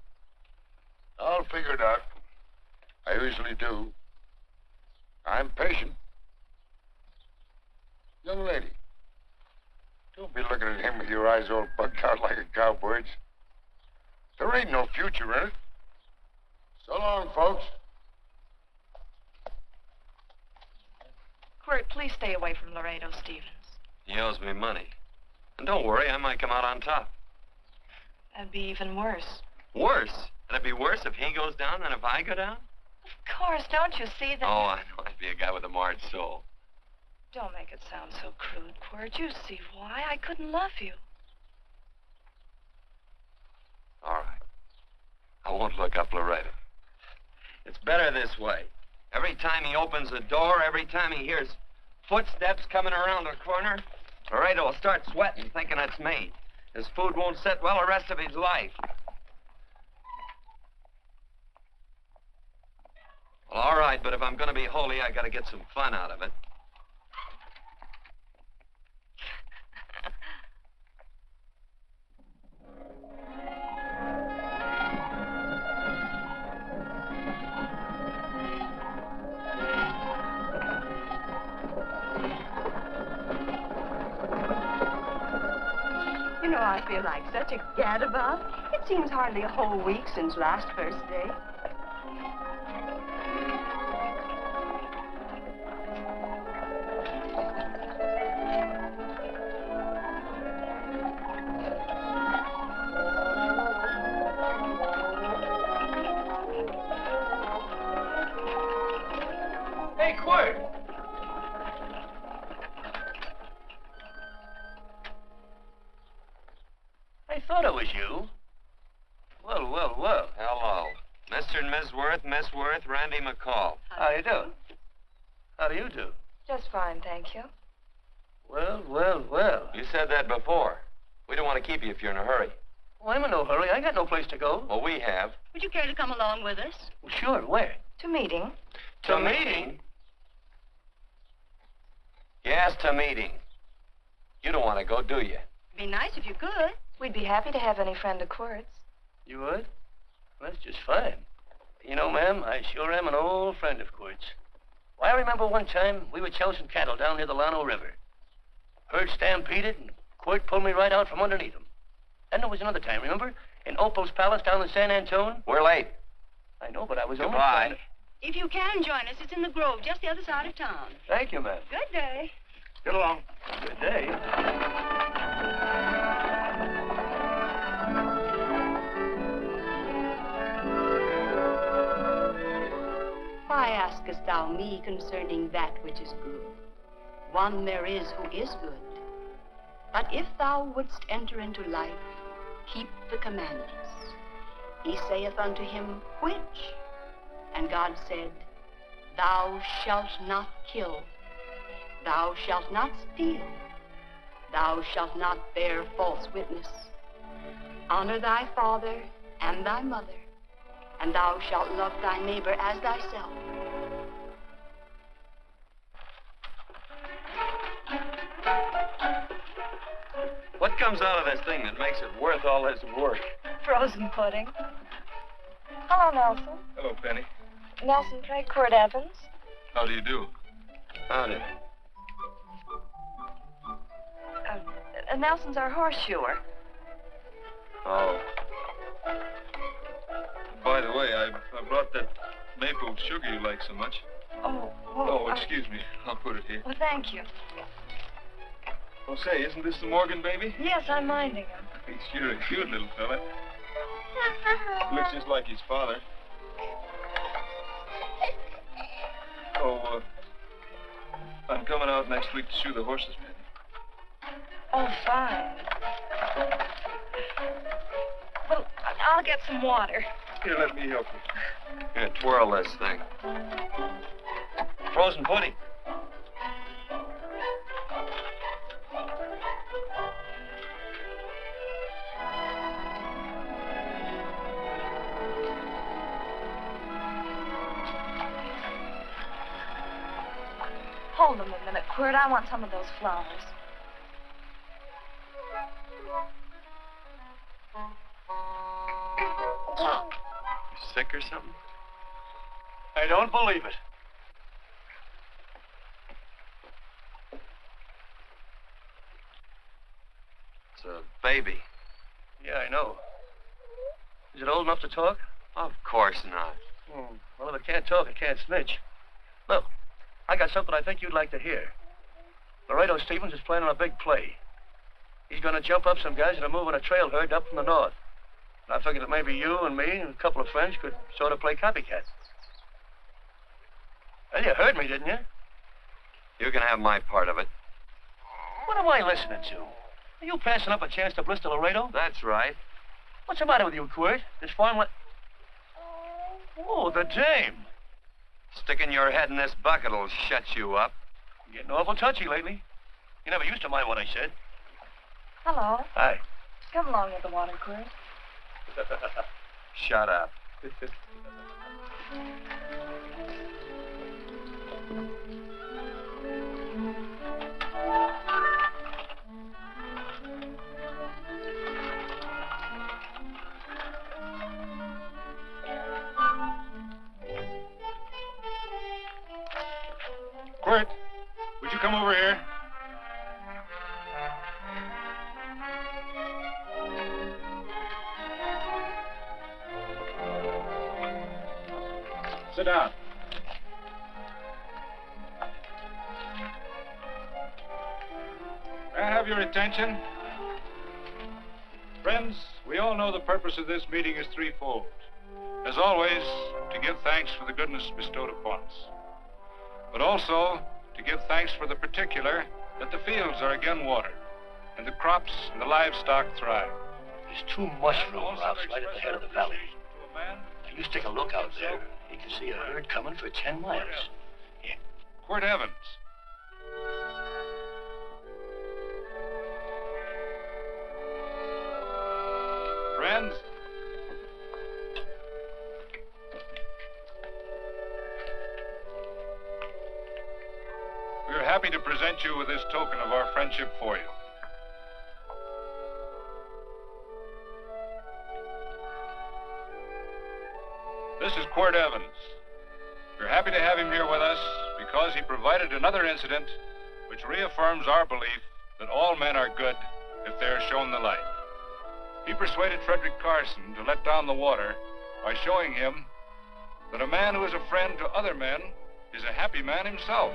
I'll figure it out. I usually do. I'm patient. Young lady, don't be looking at him with your eyes all bugged out like a cowbird's. There ain't no future in it. So long, folks. Quirt, please stay away from Laredo Stevens. He owes me money. And don't worry, I might come out on top. That'd be even worse. Worse? It'd be worse if he goes down than if I go down? Of course, don't you see that? Oh, I know. I'd be a guy with a marred soul. Don't make it sound so crude, Quirt. You see why I couldn't love you. All right. I won't look up Laredo. It's better this way. Every time he opens the door, every time he hears footsteps coming around the corner, Laredo will start sweating, thinking it's me. His food won't sit well the rest of his life. Well, all right, but if I'm going to be holy, I got to get some fun out of it. You know, I feel like such a gadabout. It seems hardly a whole week since last first day. Hey, Quirt! I thought it was you. Well, well, well. Hello. Mr. and Miss Worth, Randy McCall. How you doing? How do you do? Just fine, thank you. Well, well, well. You said that before. We don't want to keep you if you're in a hurry. Well, I'm in no hurry. I got no place to go. Well, we have. Would you care to come along with us? Well, sure. Where? To meeting. To meeting? Yes, to meeting. You don't want to go, do you? Be nice if you could. We'd be happy to have any friend of Quirt's. You would? Well, that's just fine. You know, ma'am, I sure am an old friend of Quirt's. Why, I remember one time we were chousing cattle down near the Llano River. Herd stampeded, and Quirt pulled me right out from underneath him. Then there was another time, remember? In Opal's Palace down in San Antone? We're late. I know, but I was Goodbye. only trying to... If you can join us, it's in the Grove, just the other side of town. Thank you, ma'am. Good day. Get along. Good day. Why askest thou me concerning that which is good? One there is who is good. But if thou wouldst enter into life, keep the commandments. He saith unto him, which? And God said, Thou shalt not kill. Thou shalt not steal. Thou shalt not bear false witness. Honor thy father and thy mother, and thou shalt love thy neighbor as thyself. What comes out of this thing that makes it worth all this work? Frozen pudding. Hello, Nelson. Hello, Penny. Nelson Craig, Quirt Evans. How do you do? Howdy. Nelson's our horseshoer. Oh. By the way, I brought that maple sugar you like so much. Oh, well, Oh, excuse me. I'll put it here. Well, thank you. Oh, say, isn't this the Morgan baby? Yes, I'm minding him. He's sure a cute little fella. Looks just like his father. Oh, I'm coming out next week to shoe the horses, Penny. Oh, fine. Well, I'll get some water. Here, let me help you. Here, twirl this thing. Frozen pudding. Hold them a minute, Quirt. I want some of those flowers. You sick or something? I don't believe it. It's a baby. Yeah, I know. Is it old enough to talk? Of course not. Well, if it can't talk, it can't snitch. Look, I got something I think you'd like to hear. Laredo Stevens is planning a big play. He's going to jump up some guys that are moving a trail herd up from the north. And I figured that maybe you and me and a couple of friends could sort of play copycat. Well, you heard me, didn't you? You can have my part of it. What am I listening to? Are you passing up a chance to blister Laredo? That's right. What's the matter with you, Quirt? This farm Oh, the dame. Sticking your head in this bucket will shut you up. You're getting awful touchy lately. You never used to mind what I said. Hello. Hi. Come along with the water, Quirt. Shut up. Quirt, would you come over here? Sit down. May I have your attention? Friends, we all know the purpose of this meeting is threefold. As always, to give thanks for the goodness bestowed upon us, but also to give thanks for the particular that the fields are again watered, and the crops and the livestock thrive. There's two mushroom routes right at the head of the valley. If you stick a look out there, you can see a herd coming for 10 miles. Yeah. Quirt Evans. Friends, we are happy to present you with this token of our friendship for you. This is Quirt Evans. We're happy to have him here with us because he provided another incident which reaffirms our belief that all men are good if they are shown the light. He persuaded Frederick Carson to let down the water by showing him that a man who is a friend to other men is a happy man himself.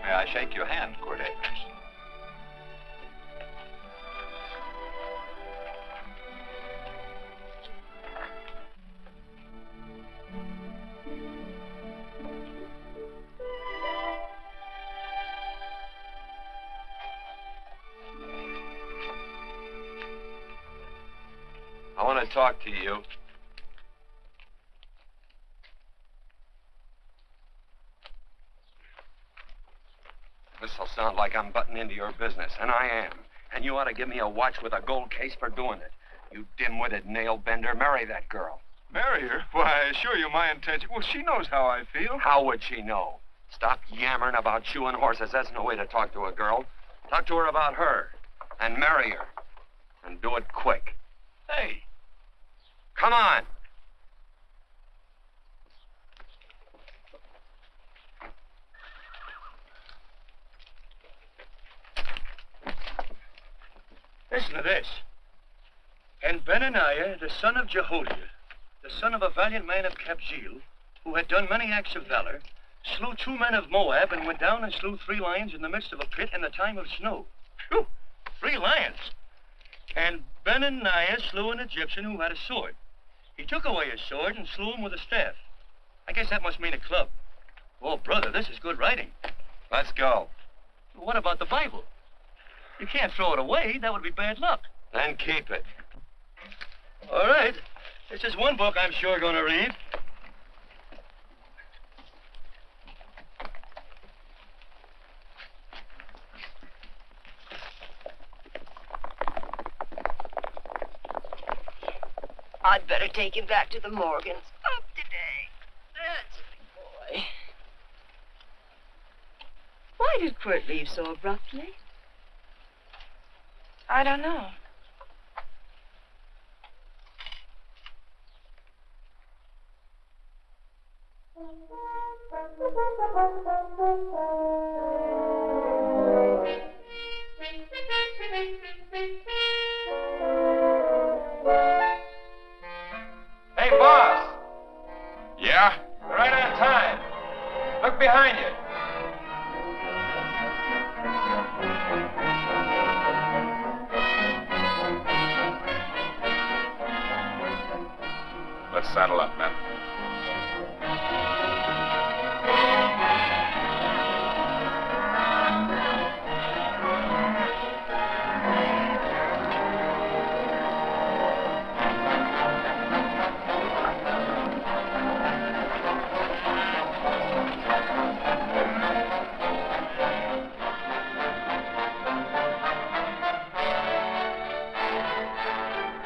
May I shake your hand, Quirt Evans? I want to talk to you. This'll sound like I'm butting into your business, and I am. And you ought to give me a watch with a gold case for doing it. You dim-witted nail-bender, marry that girl. Marry her? Why, I assure you my intention. Well, she knows how I feel. How would she know? Stop yammering about shoeing horses. That's no way to talk to a girl. Talk to her about her, and marry her. And do it quick. Hey. Come on. Listen to this. And Benaniah, the son of Jehoiada, the son of a valiant man of Kabzeel, who had done many acts of valor, slew 2 men of Moab and went down and slew 3 lions in the midst of a pit in the time of snow. Phew! 3 lions. And Benaniah slew an Egyptian who had a sword. He took away his sword and slew him with a staff. I guess that must mean a club. Oh, brother, this is good writing. Let's go. What about the Bible? You can't throw it away. That would be bad luck. Then keep it. All right. This is one book I'm sure going to read. I'd better take him back to the Morgans. Up today. That's a big boy. Why did Quirt leave so abruptly? I don't know. Hey, boss! Yeah? You're right on time. Look behind you. Let's saddle up, men.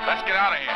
Let's get out of here.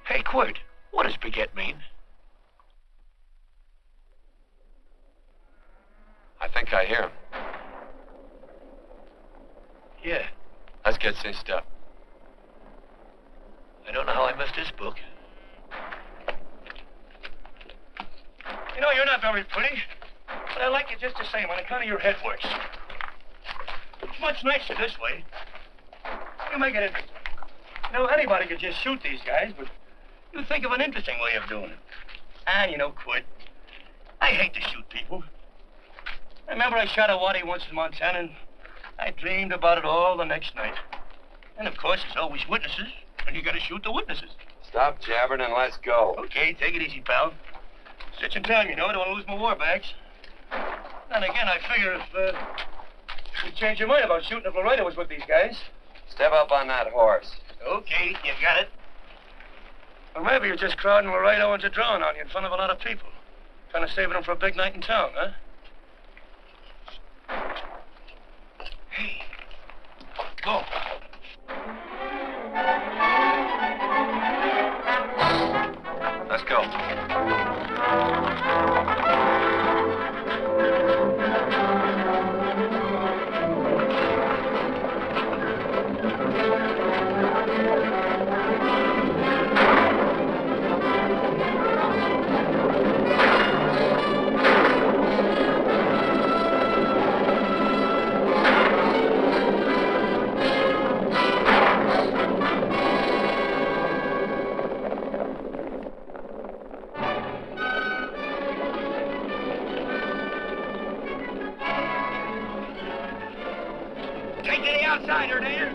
Hey, Quirt, what does baguette mean? I think I hear him. Yeah, Let's get cinched up. I don't know how I missed this book. You know, you're not very pretty, but I like you just the same on account of your head works. It's much nicer this way. You make it interesting. You know, anybody could just shoot these guys, but you think of an interesting way of doing it. And, you know, Quirt, I hate to shoot people. I remember I shot a waddy once in Montana, and I dreamed about it all the next night. And, of course, there's always witnesses, and you gotta shoot the witnesses. Stop jabbering and let's go. Okay, take it easy, pal. Stitching time, you know. I don't want to lose my war bags. Then again, I figure if you change your mind about shooting if Loretta was with these guys. Step up on that horse. Okay, you got it. Or maybe you're just crowding Laredo into drawing on you in front of a lot of people. Trying to save them for a big night in town, huh? Hey, go. Let's go. Take to the outsider, Dan.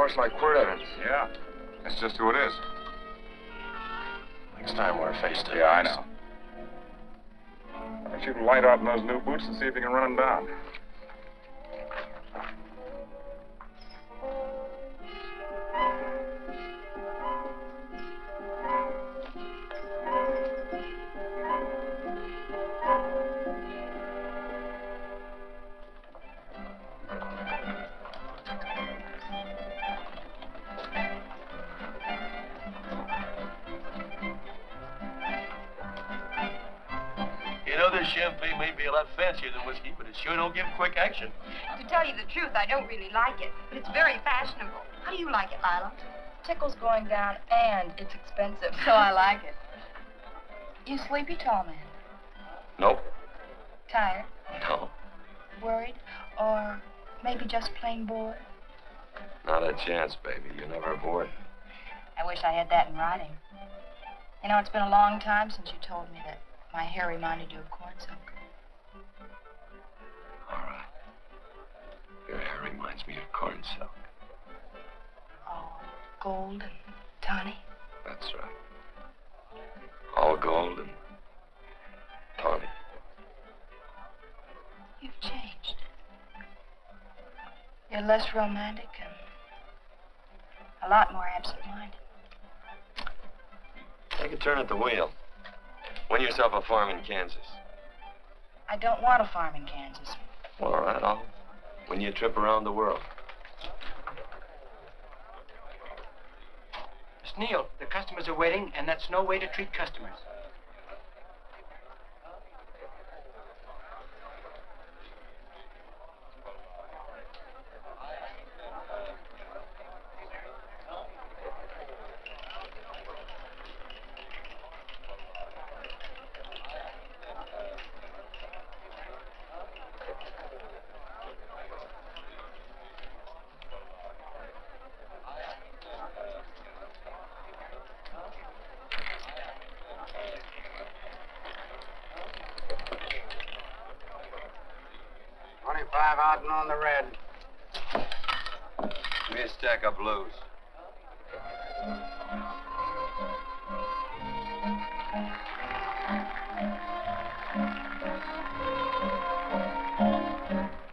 horse like Quirt Evans. Yeah. That's just who it is. Next time we're face to face. Yeah, I know. Why don't you light out in those new boots and see if you can run him down? You know, this champagne may be a lot fancier than whiskey, but it sure don't give quick action. To tell you the truth, I don't really like it, but it's very fashionable. How do you like it, Lila? Tickle's going down, and it's expensive, so I like it. You sleepy, tall man? Nope. Tired? No. Worried? Or maybe just plain bored? Not a chance, baby. You're never bored. I wish I had that in writing. You know, it's been a long time since you told me that my hair reminded you of corn silk. All right. Your hair reminds me of corn silk. Oh, gold and tawny? That's right. All gold and tawny. You've changed. You're less romantic and a lot more absent-minded. Take a turn at the wheel. Win yourself a farm in Kansas. I don't want a farm in Kansas. Well, all right, I'll win you a trip around the world. Miss Neal, the customers are waiting, and that's no way to treat customers. Out and on the red. Give me a stack of blues.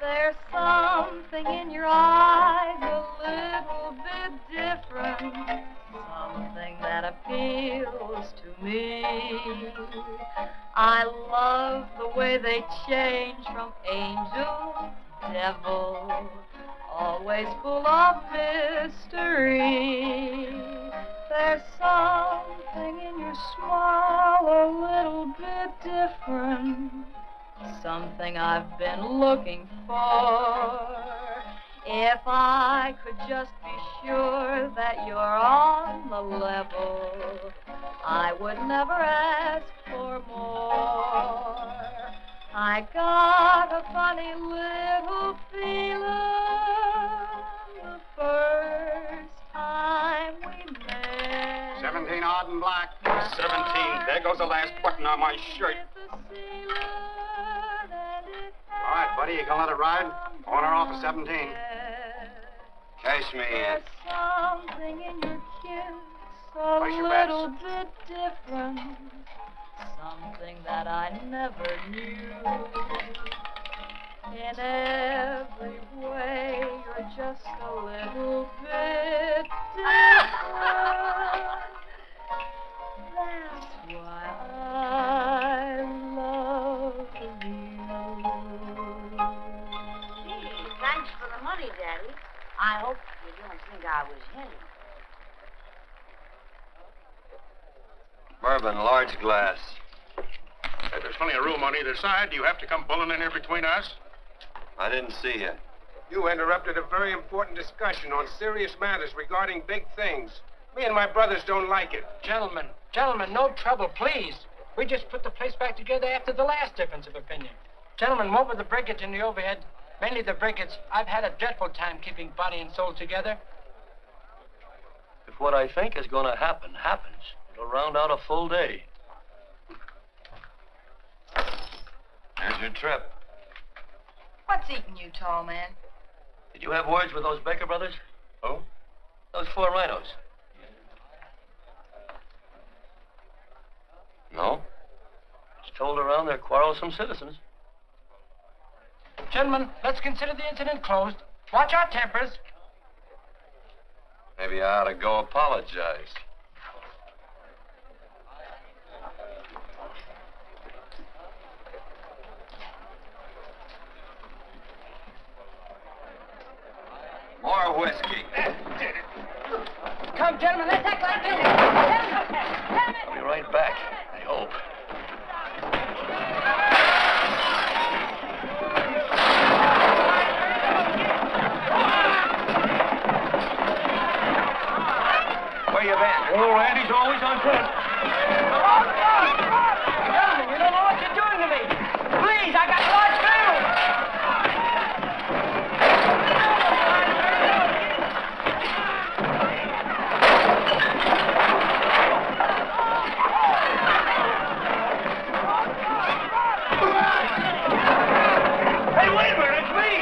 There's something in your eyes a little bit different, something that appeals to me. I love the way they change from angel to devil, always full of mystery. There's something in your smile a little bit different, something I've been looking for. If I could just be sure that you're on the level, I would never ask for more. I got a funny little feeling the first time we met. 17 odd and black. 17. There goes the last button on my shirt. All right, buddy, you gonna let it ride? On or off of 17. Cash me in. There's something in your kiss a little bit different, something that I never knew. In every way, you're just a little bit different. That's why I love you. Thanks for the money, Daddy. I hope you don't think I was hinting. Bourbon, large glass. If there's plenty of room on either side, do you have to come bulling in here between us? I didn't see you. You interrupted a very important discussion on serious matters regarding big things. Me and my brothers don't like it. Gentlemen, no trouble, please. We just put the place back together after the last difference of opinion. Gentlemen, what with the breakage and the overhead, mainly the breakage, I've had a dreadful time keeping body and soul together. If what I think is going to happen happens, it'll round out a full day. Here's your trip. What's eating you, tall man? Did you have words with those Baker brothers? Oh? Those 4 rhinos. No? It's told around they're quarrelsome citizens. Gentlemen, let's consider the incident closed. Watch our tempers. Maybe I ought to go apologize. More whiskey. Come, gentlemen, let's act like guilty. I'll be right back, I hope. Where you been? Oh, Randy's always on foot. Gentlemen, you don't know what you're doing to me. Please, I got large family. Hey, wait a minute, it's me!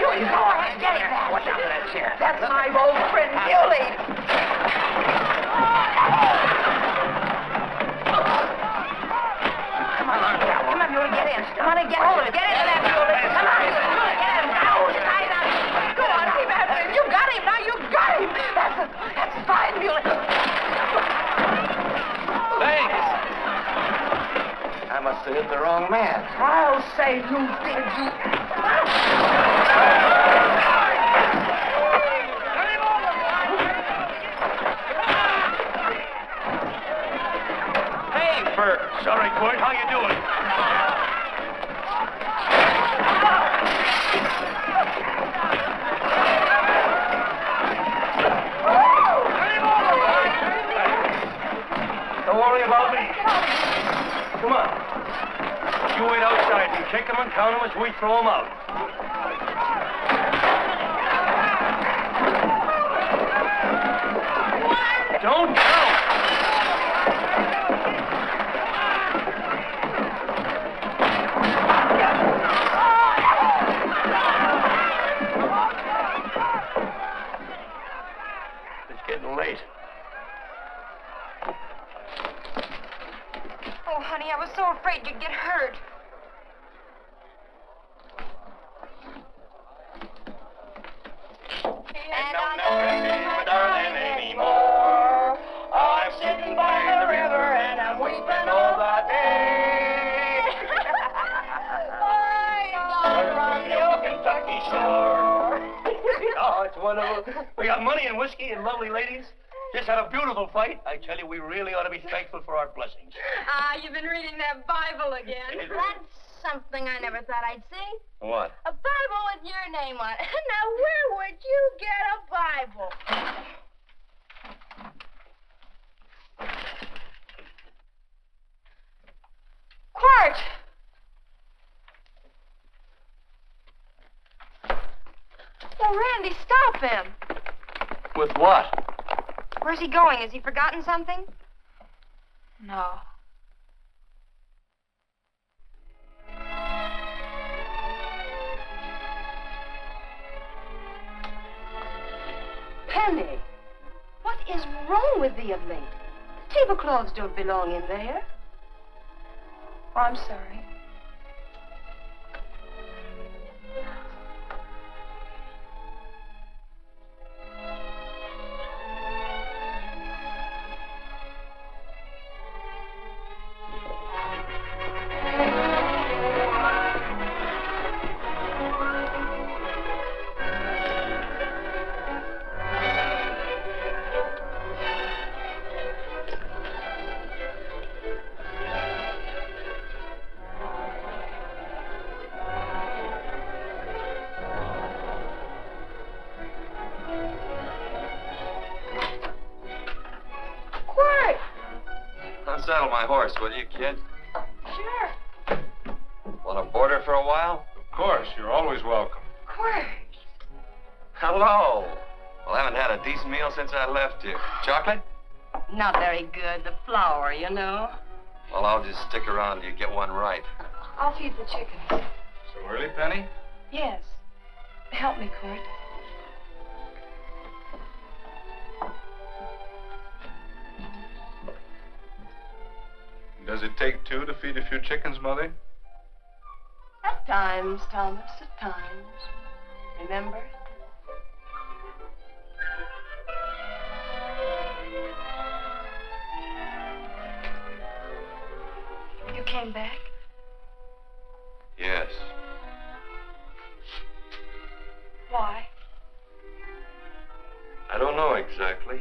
You go ahead, get it back. Watch out for that chair. That's my old friend, Muley. Come on, Muley, get in. Come on and get hold of it. Get into that, Muley. Come on, Muley, get in. Now, tie that. Go on, keep after him. You got him, now you got him. That's fine, Muley. Thanks. I must have hit the wrong man. I'll say you did, you. Hey, Bert. Sorry, Court. How you doing? Don't worry about me. Come on. You wait outside and kick them and count them as we throw them out. Don't count. It's getting late. Oh, honey, I was so afraid you'd get hurt. And I'll never see my darling anymore. I'm sitting by the river and I'm weeping all the day. From the old Kentucky shore. Oh, it's wonderful. We got money and whiskey and lovely ladies. Just had a beautiful fight. I tell you, we really ought to be thankful for our blessings. You've been reading that Bible again. That's something I never thought I'd see. What? A Bible with your name on it. Now, where would you get a Bible? Quart! Oh, Randy, stop him. With what? Where's he going? Has he forgotten something? No. Penny, what is wrong with thee of late? Tablecloths don't belong in there. Oh, I'm sorry. Unsaddle my horse, will you, kid? Sure. Want to board her for a while? Of course, you're always welcome. Quart. Hello. Well, I haven't had a decent meal since I left you. Chocolate? Not very good. The flour, you know. Well, I'll just stick around till you get one right. I'll feed the chickens. So early, Penny? Yes. Help me, Court. Does it take two to feed a few chickens, Mother? At times, Thomas, at times. Remember? You came back? Yes. Why? I don't know exactly.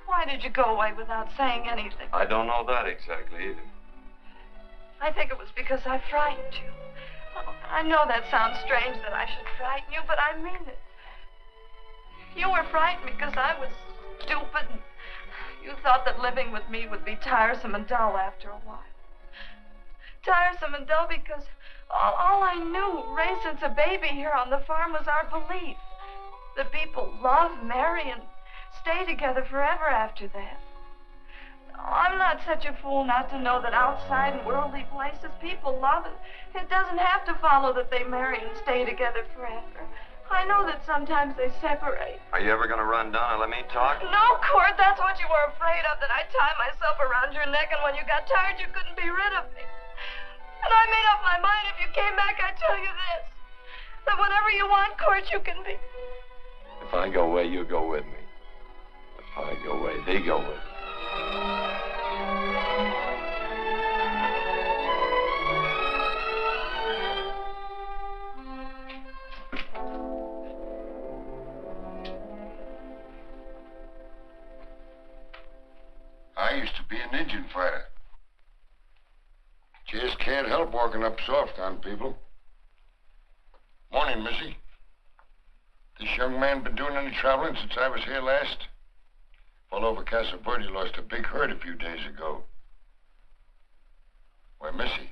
Why did you go away without saying anything? I don't know that exactly either. I think it was because I frightened you. Oh, I know that sounds strange that I should frighten you, but I mean it. You were frightened because I was stupid. And you thought that living with me would be tiresome and dull after a while. Tiresome and dull because all I knew, raised since a baby here on the farm, was our belief that people love, marry, and stay together forever after that. I'm not such a fool not to know that outside in worldly places people love it. It doesn't have to follow that they marry and stay together forever. I know that sometimes they separate. Are you ever going to run down and let me talk? No, Court, that's what you were afraid of, that I'd tie myself around your neck, and when you got tired, you couldn't be rid of me. And I made up my mind if you came back, I'd tell you this, that whenever you want, Court, you can be. If I go away, you go with me. If I go away, they go with me. I used to be an Indian fighter. Just can't help walking up soft on people. Morning, Missy. This young man been doing any traveling since I was here last? Fellow over Casa Verde lost a big herd a few days ago. Why, Missy,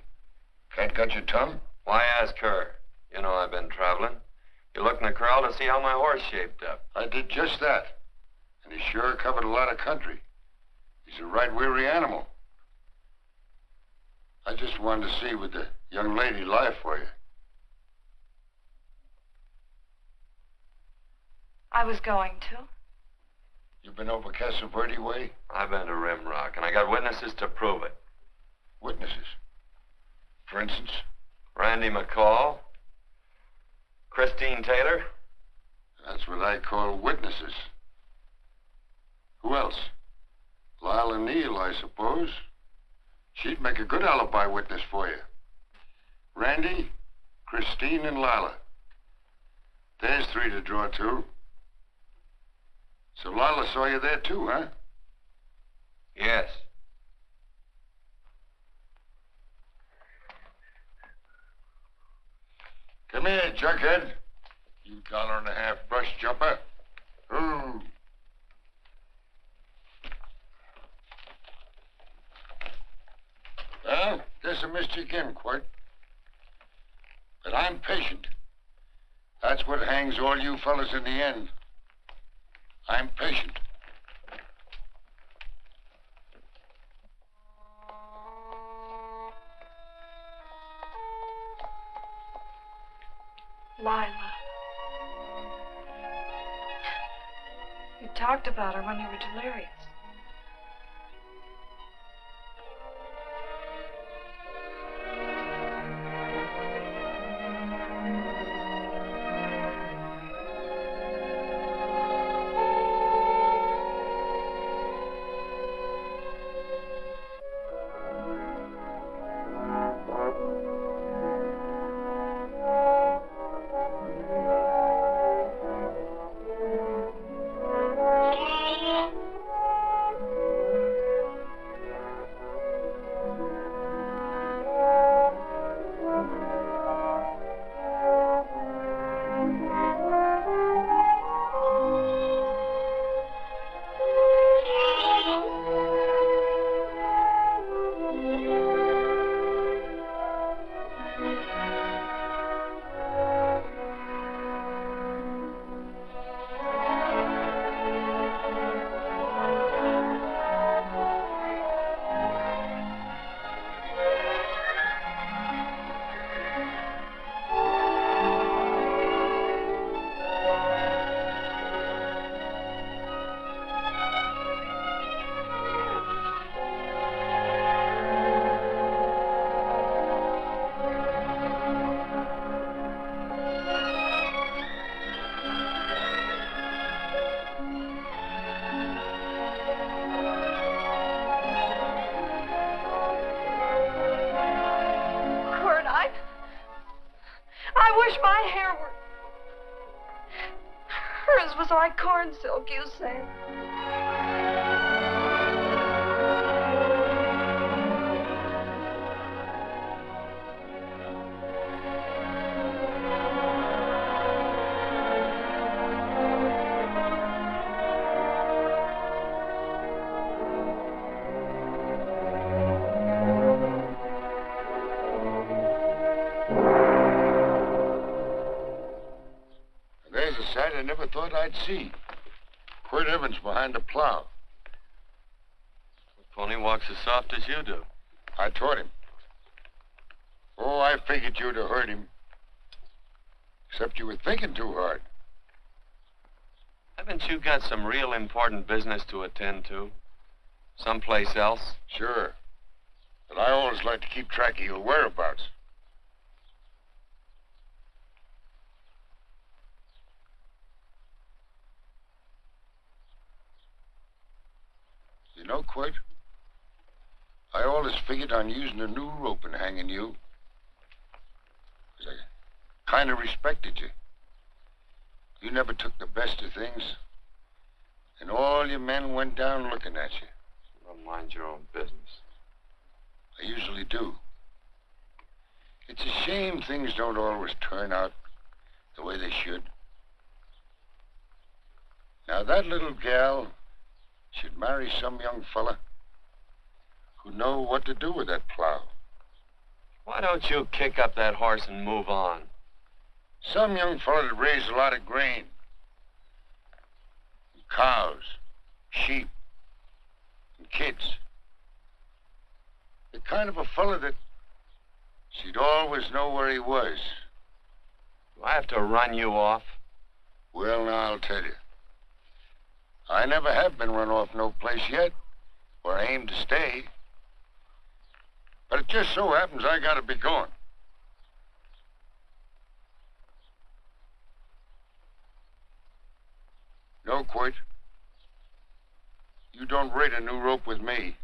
cat got your tongue? Why ask her? You know I've been traveling. You looked in the corral to see how my horse shaped up. I did just that. And he sure covered a lot of country. He's a right weary animal. I just wanted to see would the young lady lie for you. I was going to. You've been over Casa Verde way? I've been to Rimrock, and I got witnesses to prove it. Witnesses? For instance? Randy McCall, Christine Taylor. That's what I call witnesses. Who else? Lila Neal, I suppose. She'd make a good alibi witness for you. Randy, Christine, and Lila. There's three to draw to. So Lila saw you there too, huh? Yes. Come here, junkhead. You $1.50 brush jumper. Ooh. Well, guess I missed you again, Quirt. But I'm patient. That's what hangs all you fellas in the end. I'm patient. Lila. You talked about her when you were delirious. was like corn silk, you said. There's a sight I never thought I'd see. Quirt Evans behind the plow. The pony walks as soft as you do. I taught him. Oh, I figured you'd have heard him. Except you were thinking too hard. Haven't you got some real important business to attend to? Someplace else? Sure. But I always like to keep track of your whereabouts. You know, Quirt, I always figured on using a new rope and hanging you. 'Cause I kind of respected you. You never took the best of things. And all your men went down looking at you. Well, mind your own business. I usually do. It's a shame things don't always turn out the way they should. Now, that little gal should marry some young fella who'd know what to do with that plow. Why don't you kick up that horse and move on? Some young fella that raised a lot of grain. And cows, sheep, and kids. The kind of a fella that she'd always know where he was. Do I have to run you off? Well, now, I'll tell you. I never have been run off no place yet, where I aim to stay. But it just so happens I gotta be going. No, Quirt. You don't raid a new rope with me.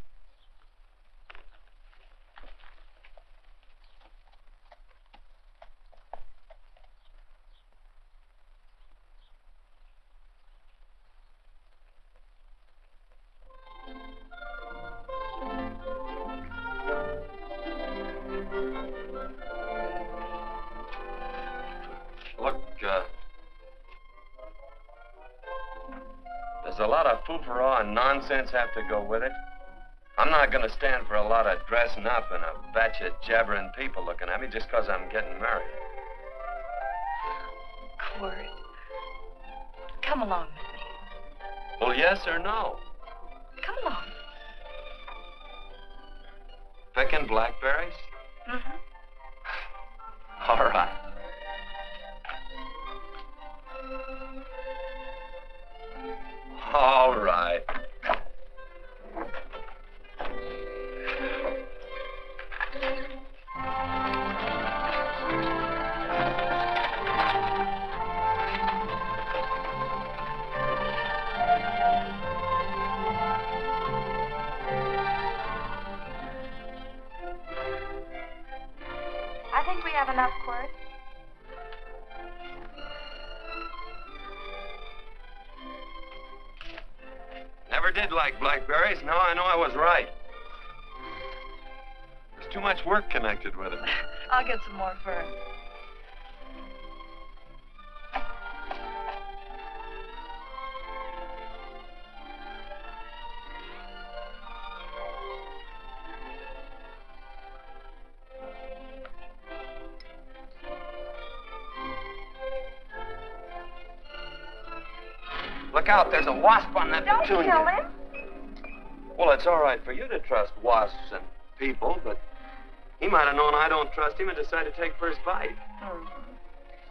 Look, there's a lot of foo-for-all and nonsense have to go with it. I'm not going to stand for a lot of dressing up and a batch of jabbering people looking at me just because I'm getting married. Quirt, come along with me. Well, yes or no? Come along. Picking blackberries? Mm-hmm. All right. All right. I think we have enough, Quirt. Never did like blackberries. Now I know I was right. There's too much work connected with it. I'll get some more fern. Look out, there's a wasp on that Don't petunia. kill him. Well, it's all right for you to trust wasps and people, but he might have known I don't trust him and decided to take first bite. Mm-hmm.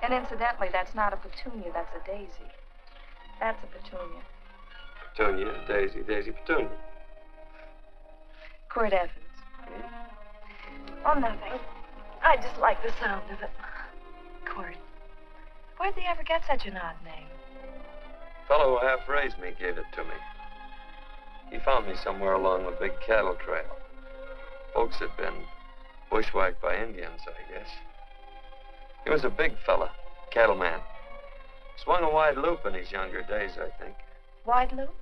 And incidentally, that's not a petunia, that's a daisy. That's a petunia. Petunia, daisy, daisy, petunia. Quirt Evans. Oh, nothing. I just like the sound of it. Quirt. Where'd they ever get such an odd name? Fellow who half raised me gave it to me. He found me somewhere along the big cattle trail. Folks had been bushwhacked by Indians, I guess. He was a big fella, cattleman. Swung a wide loop in his younger days, I think. Wide loop?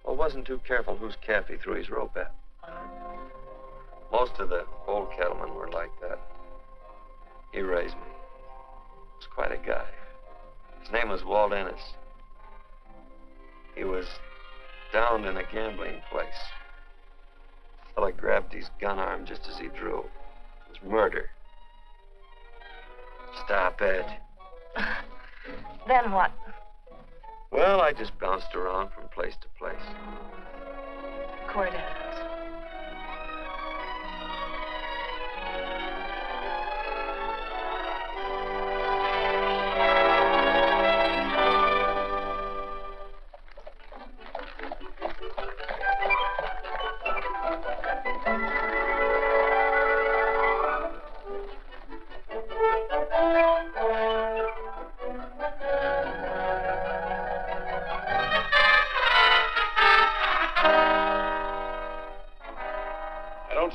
Well, wasn't too careful whose calf he threw his rope at. Most of the old cattlemen were like that. He raised me. He was quite a guy. His name was Walt Ennis. He was downed in a gambling place. The fella grabbed his gun arm just as he drew. It was murder. Stop it. Then what? Well, I just bounced around from place to place. Quirt Evans.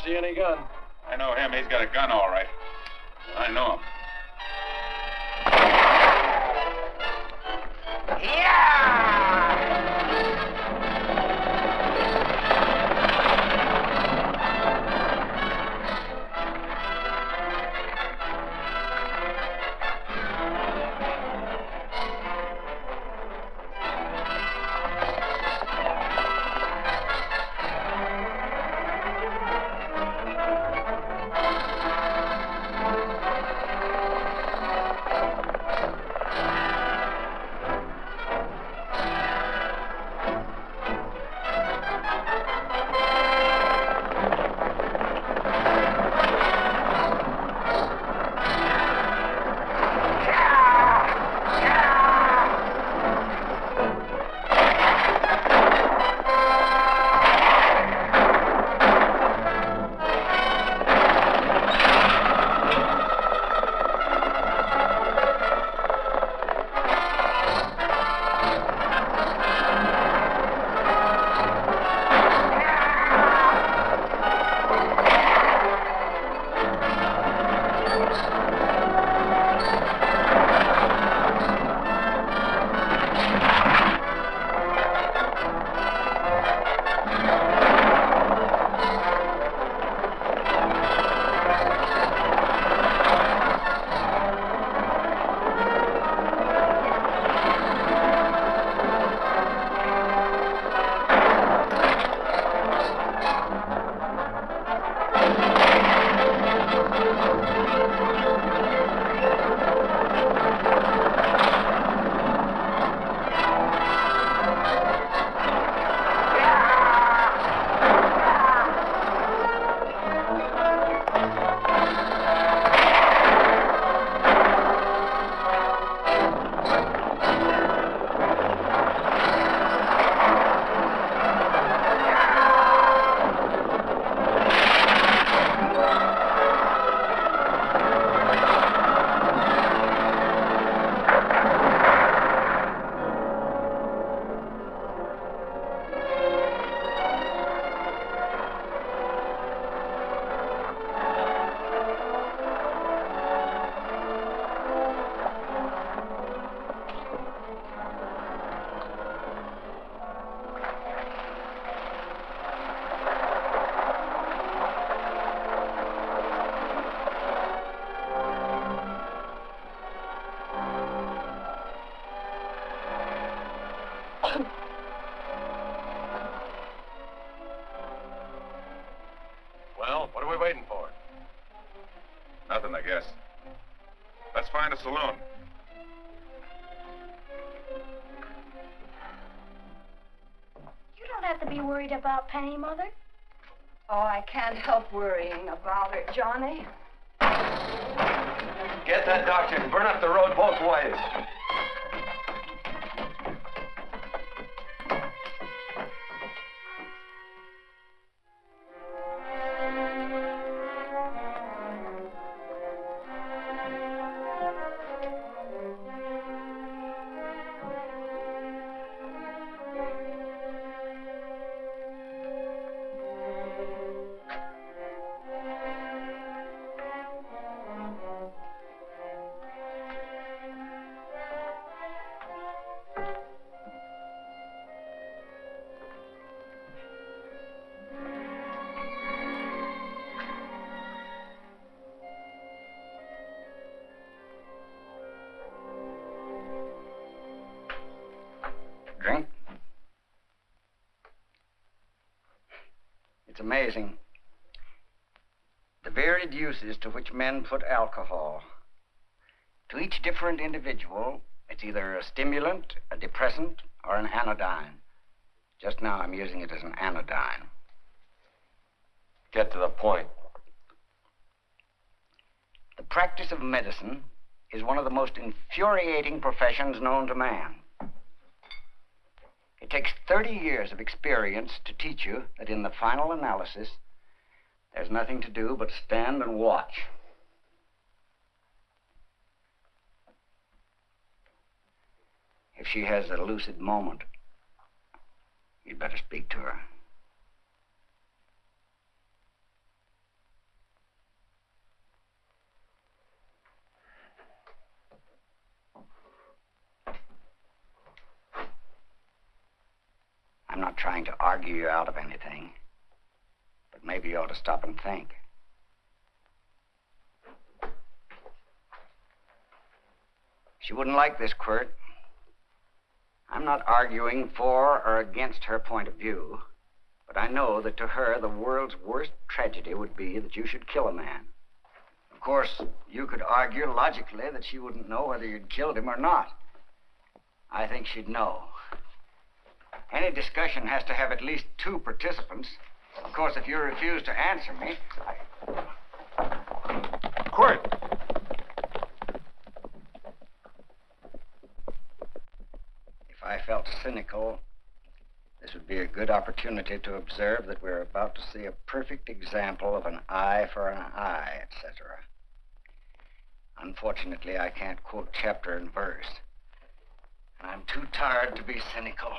See any gun? I know him. He's got a gun, all right. I know him. Well, what are we waiting for? Nothing, I guess. Let's find a saloon. You don't have to be worried about Penny, Mother. Oh, I can't help worrying about her, Johnny. Get that doctor and burn up the road both ways. Drink? It's amazing. The varied uses to which men put alcohol. To each different individual, it's either a stimulant, a depressant, or an anodyne. Just now, I'm using it as an anodyne. Get to the point. The practice of medicine is one of the most infuriating professions known to man. It takes 30 years of experience to teach you that in the final analysis, there's nothing to do but stand and watch. If she has a lucid moment, you'd better speak to her. I'm not trying to argue you out of anything, but maybe you ought to stop and think. She wouldn't like this, Quirt. I'm not arguing for or against her point of view, but I know that to her, the world's worst tragedy would be that you should kill a man. Of course, you could argue logically that she wouldn't know whether you'd killed him or not. I think she'd know. Any discussion has to have at least 2 participants. Of course, if you refuse to answer me, Quirt! If I felt cynical, this would be a good opportunity to observe that we're about to see a perfect example of an eye for an eye, etc. Unfortunately, I can't quote chapter and verse, and I'm too tired to be cynical.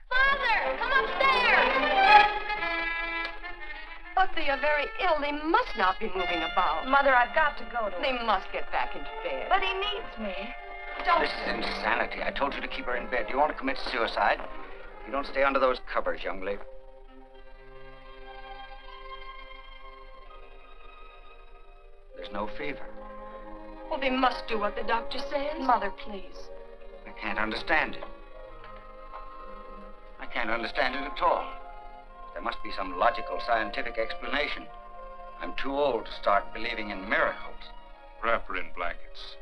Father, come upstairs. But they are very ill. They must not be moving about. Mother, I've got to go to They him. must get back into bed. But he needs me. Don't. This is insanity. I told you to keep her in bed. Do you want to commit suicide? You don't stay under those covers, young lady. There's no fever. Well, they must do what the doctor says. Mother, please. I can't understand it. I can't understand it at all. There must be some logical, scientific explanation. I'm too old to start believing in miracles. Wrap her in blankets.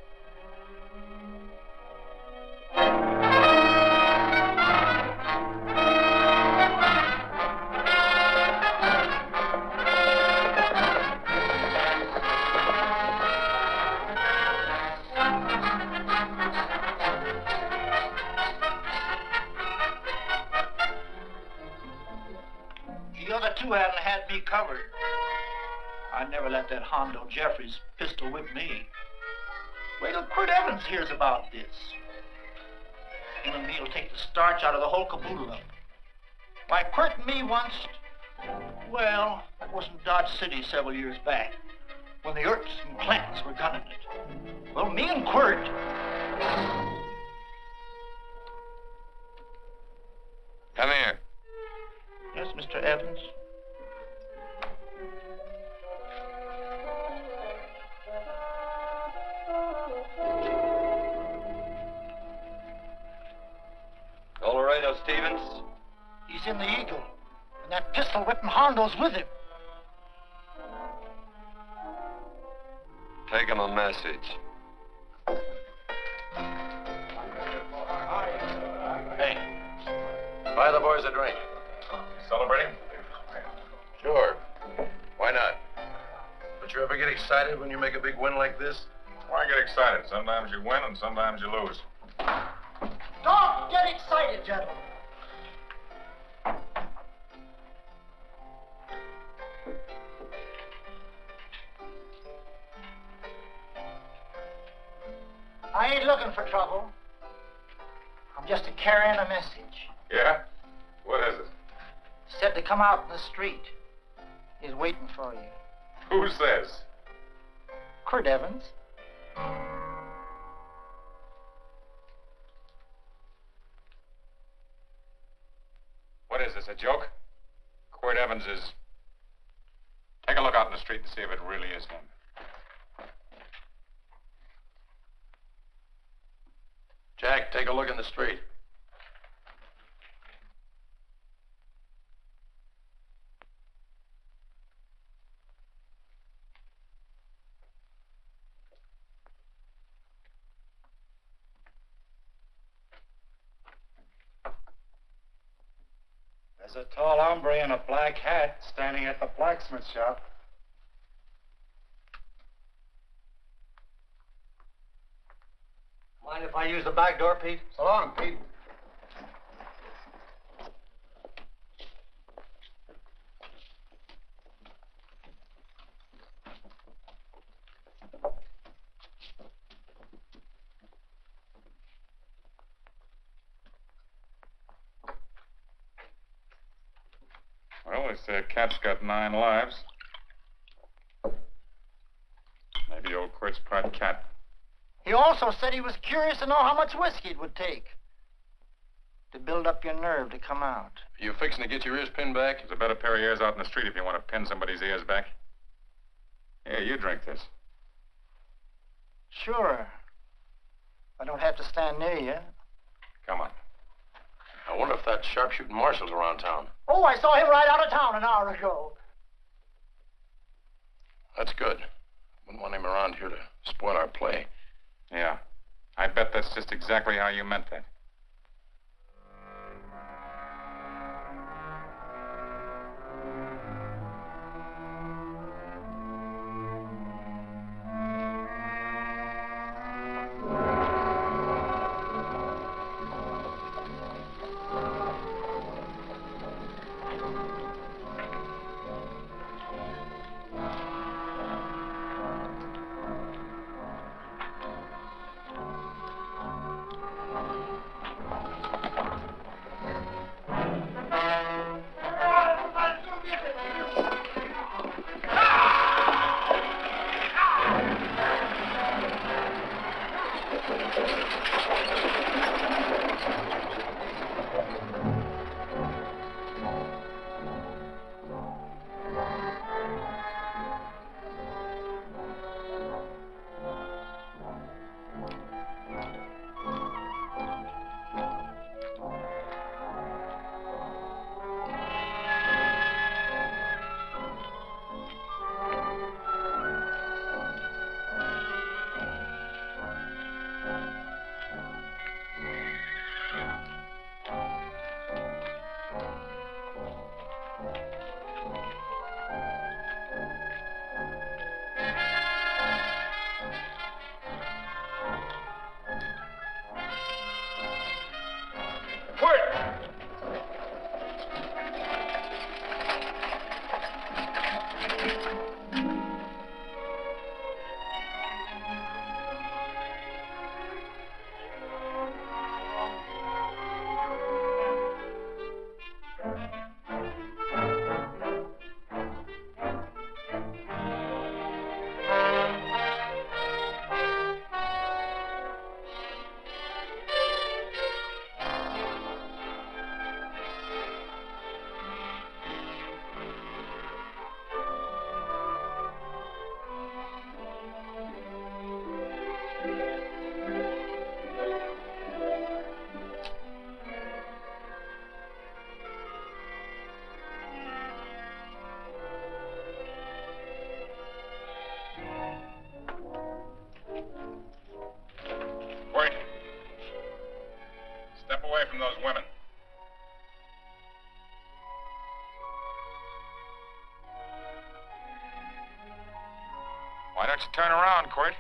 The other 2 hadn't had me covered. I never let that Hondo Jeffries pistol whip me. Wait till Quirt Evans hears about this. Him and me'll take the starch out of the whole caboodle of it. Why, Quirt and me once... Well, that was in Dodge City several years back, when the Earps and Clantons were gunning it. Well, me and Quirt... Come here. Yes, Mr. Evans? Colorado Stevens? He's in the Eagle, and that pistol whipping Hondo's with him. Take him a message. Hey, buy the boys a drink. Celebrating? Sure. Why not? Don't you ever get excited when you make a big win like this? Why get excited? Sometimes you win and sometimes you lose. Don't get excited, gentlemen. I ain't looking for trouble. I'm just carrying a message. Yeah? What is it? Said to come out in the street. He's waiting for you. Who says? Quirt Evans. What is this, a joke? Quirt Evans is... Take a look out. in the street and see if it really is him. Jack, take a look in the street. There's a tall hombre in a black hat standing at the blacksmith shop. Mind if I use the back door, Pete? So long, Pete. Well, they say a cat's got 9 lives. Maybe old Quirt's part cat. He also said he was curious to know how much whiskey it would take to build up your nerve to come out. Are you fixing to get your ears pinned back? There's a better pair of ears out in the street if you want to pin somebody's ears back. Here, you drink this. Sure. I don't have to stand near you. Come on. I wonder if that sharpshooting marshal's around town. Oh, I saw him ride out of town an hour ago. That's good. Wouldn't want him around here to spoil our play. Yeah. I bet that's just exactly how you meant that. From those women. Why don't you turn around, Quirt?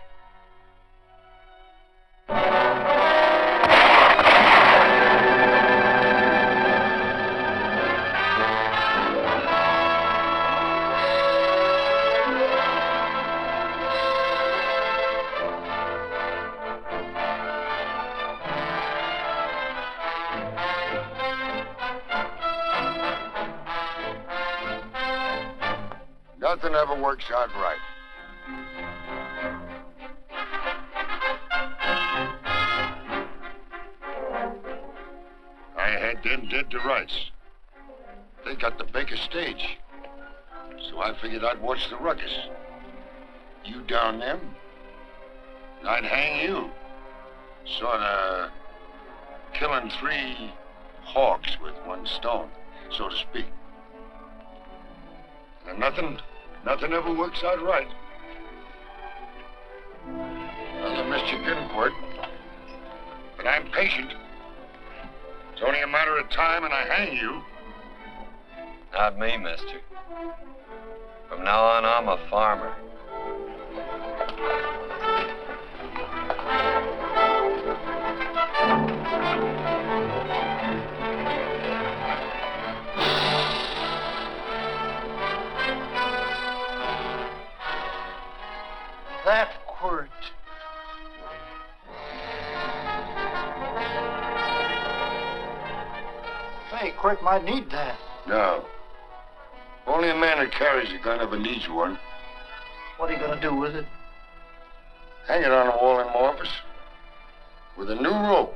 Nothing ever works out right. I had them dead to rights. They got the biggest stage. So I figured I'd watch the ruckus. You down them, and I'd hang you. Sort of killing 3 hawks with 1 stone, so to speak. And nothing ever works out right. Well, you missed your good word, but I'm patient. It's only a matter of time, and I hang you. Not me, mister. From now on, I'm a farmer. That quirt. Hey, Quirt might need that. No. Only a man who carries a gun ever needs one. What are you gonna do with it? Hang it on the wall in my office with a new rope.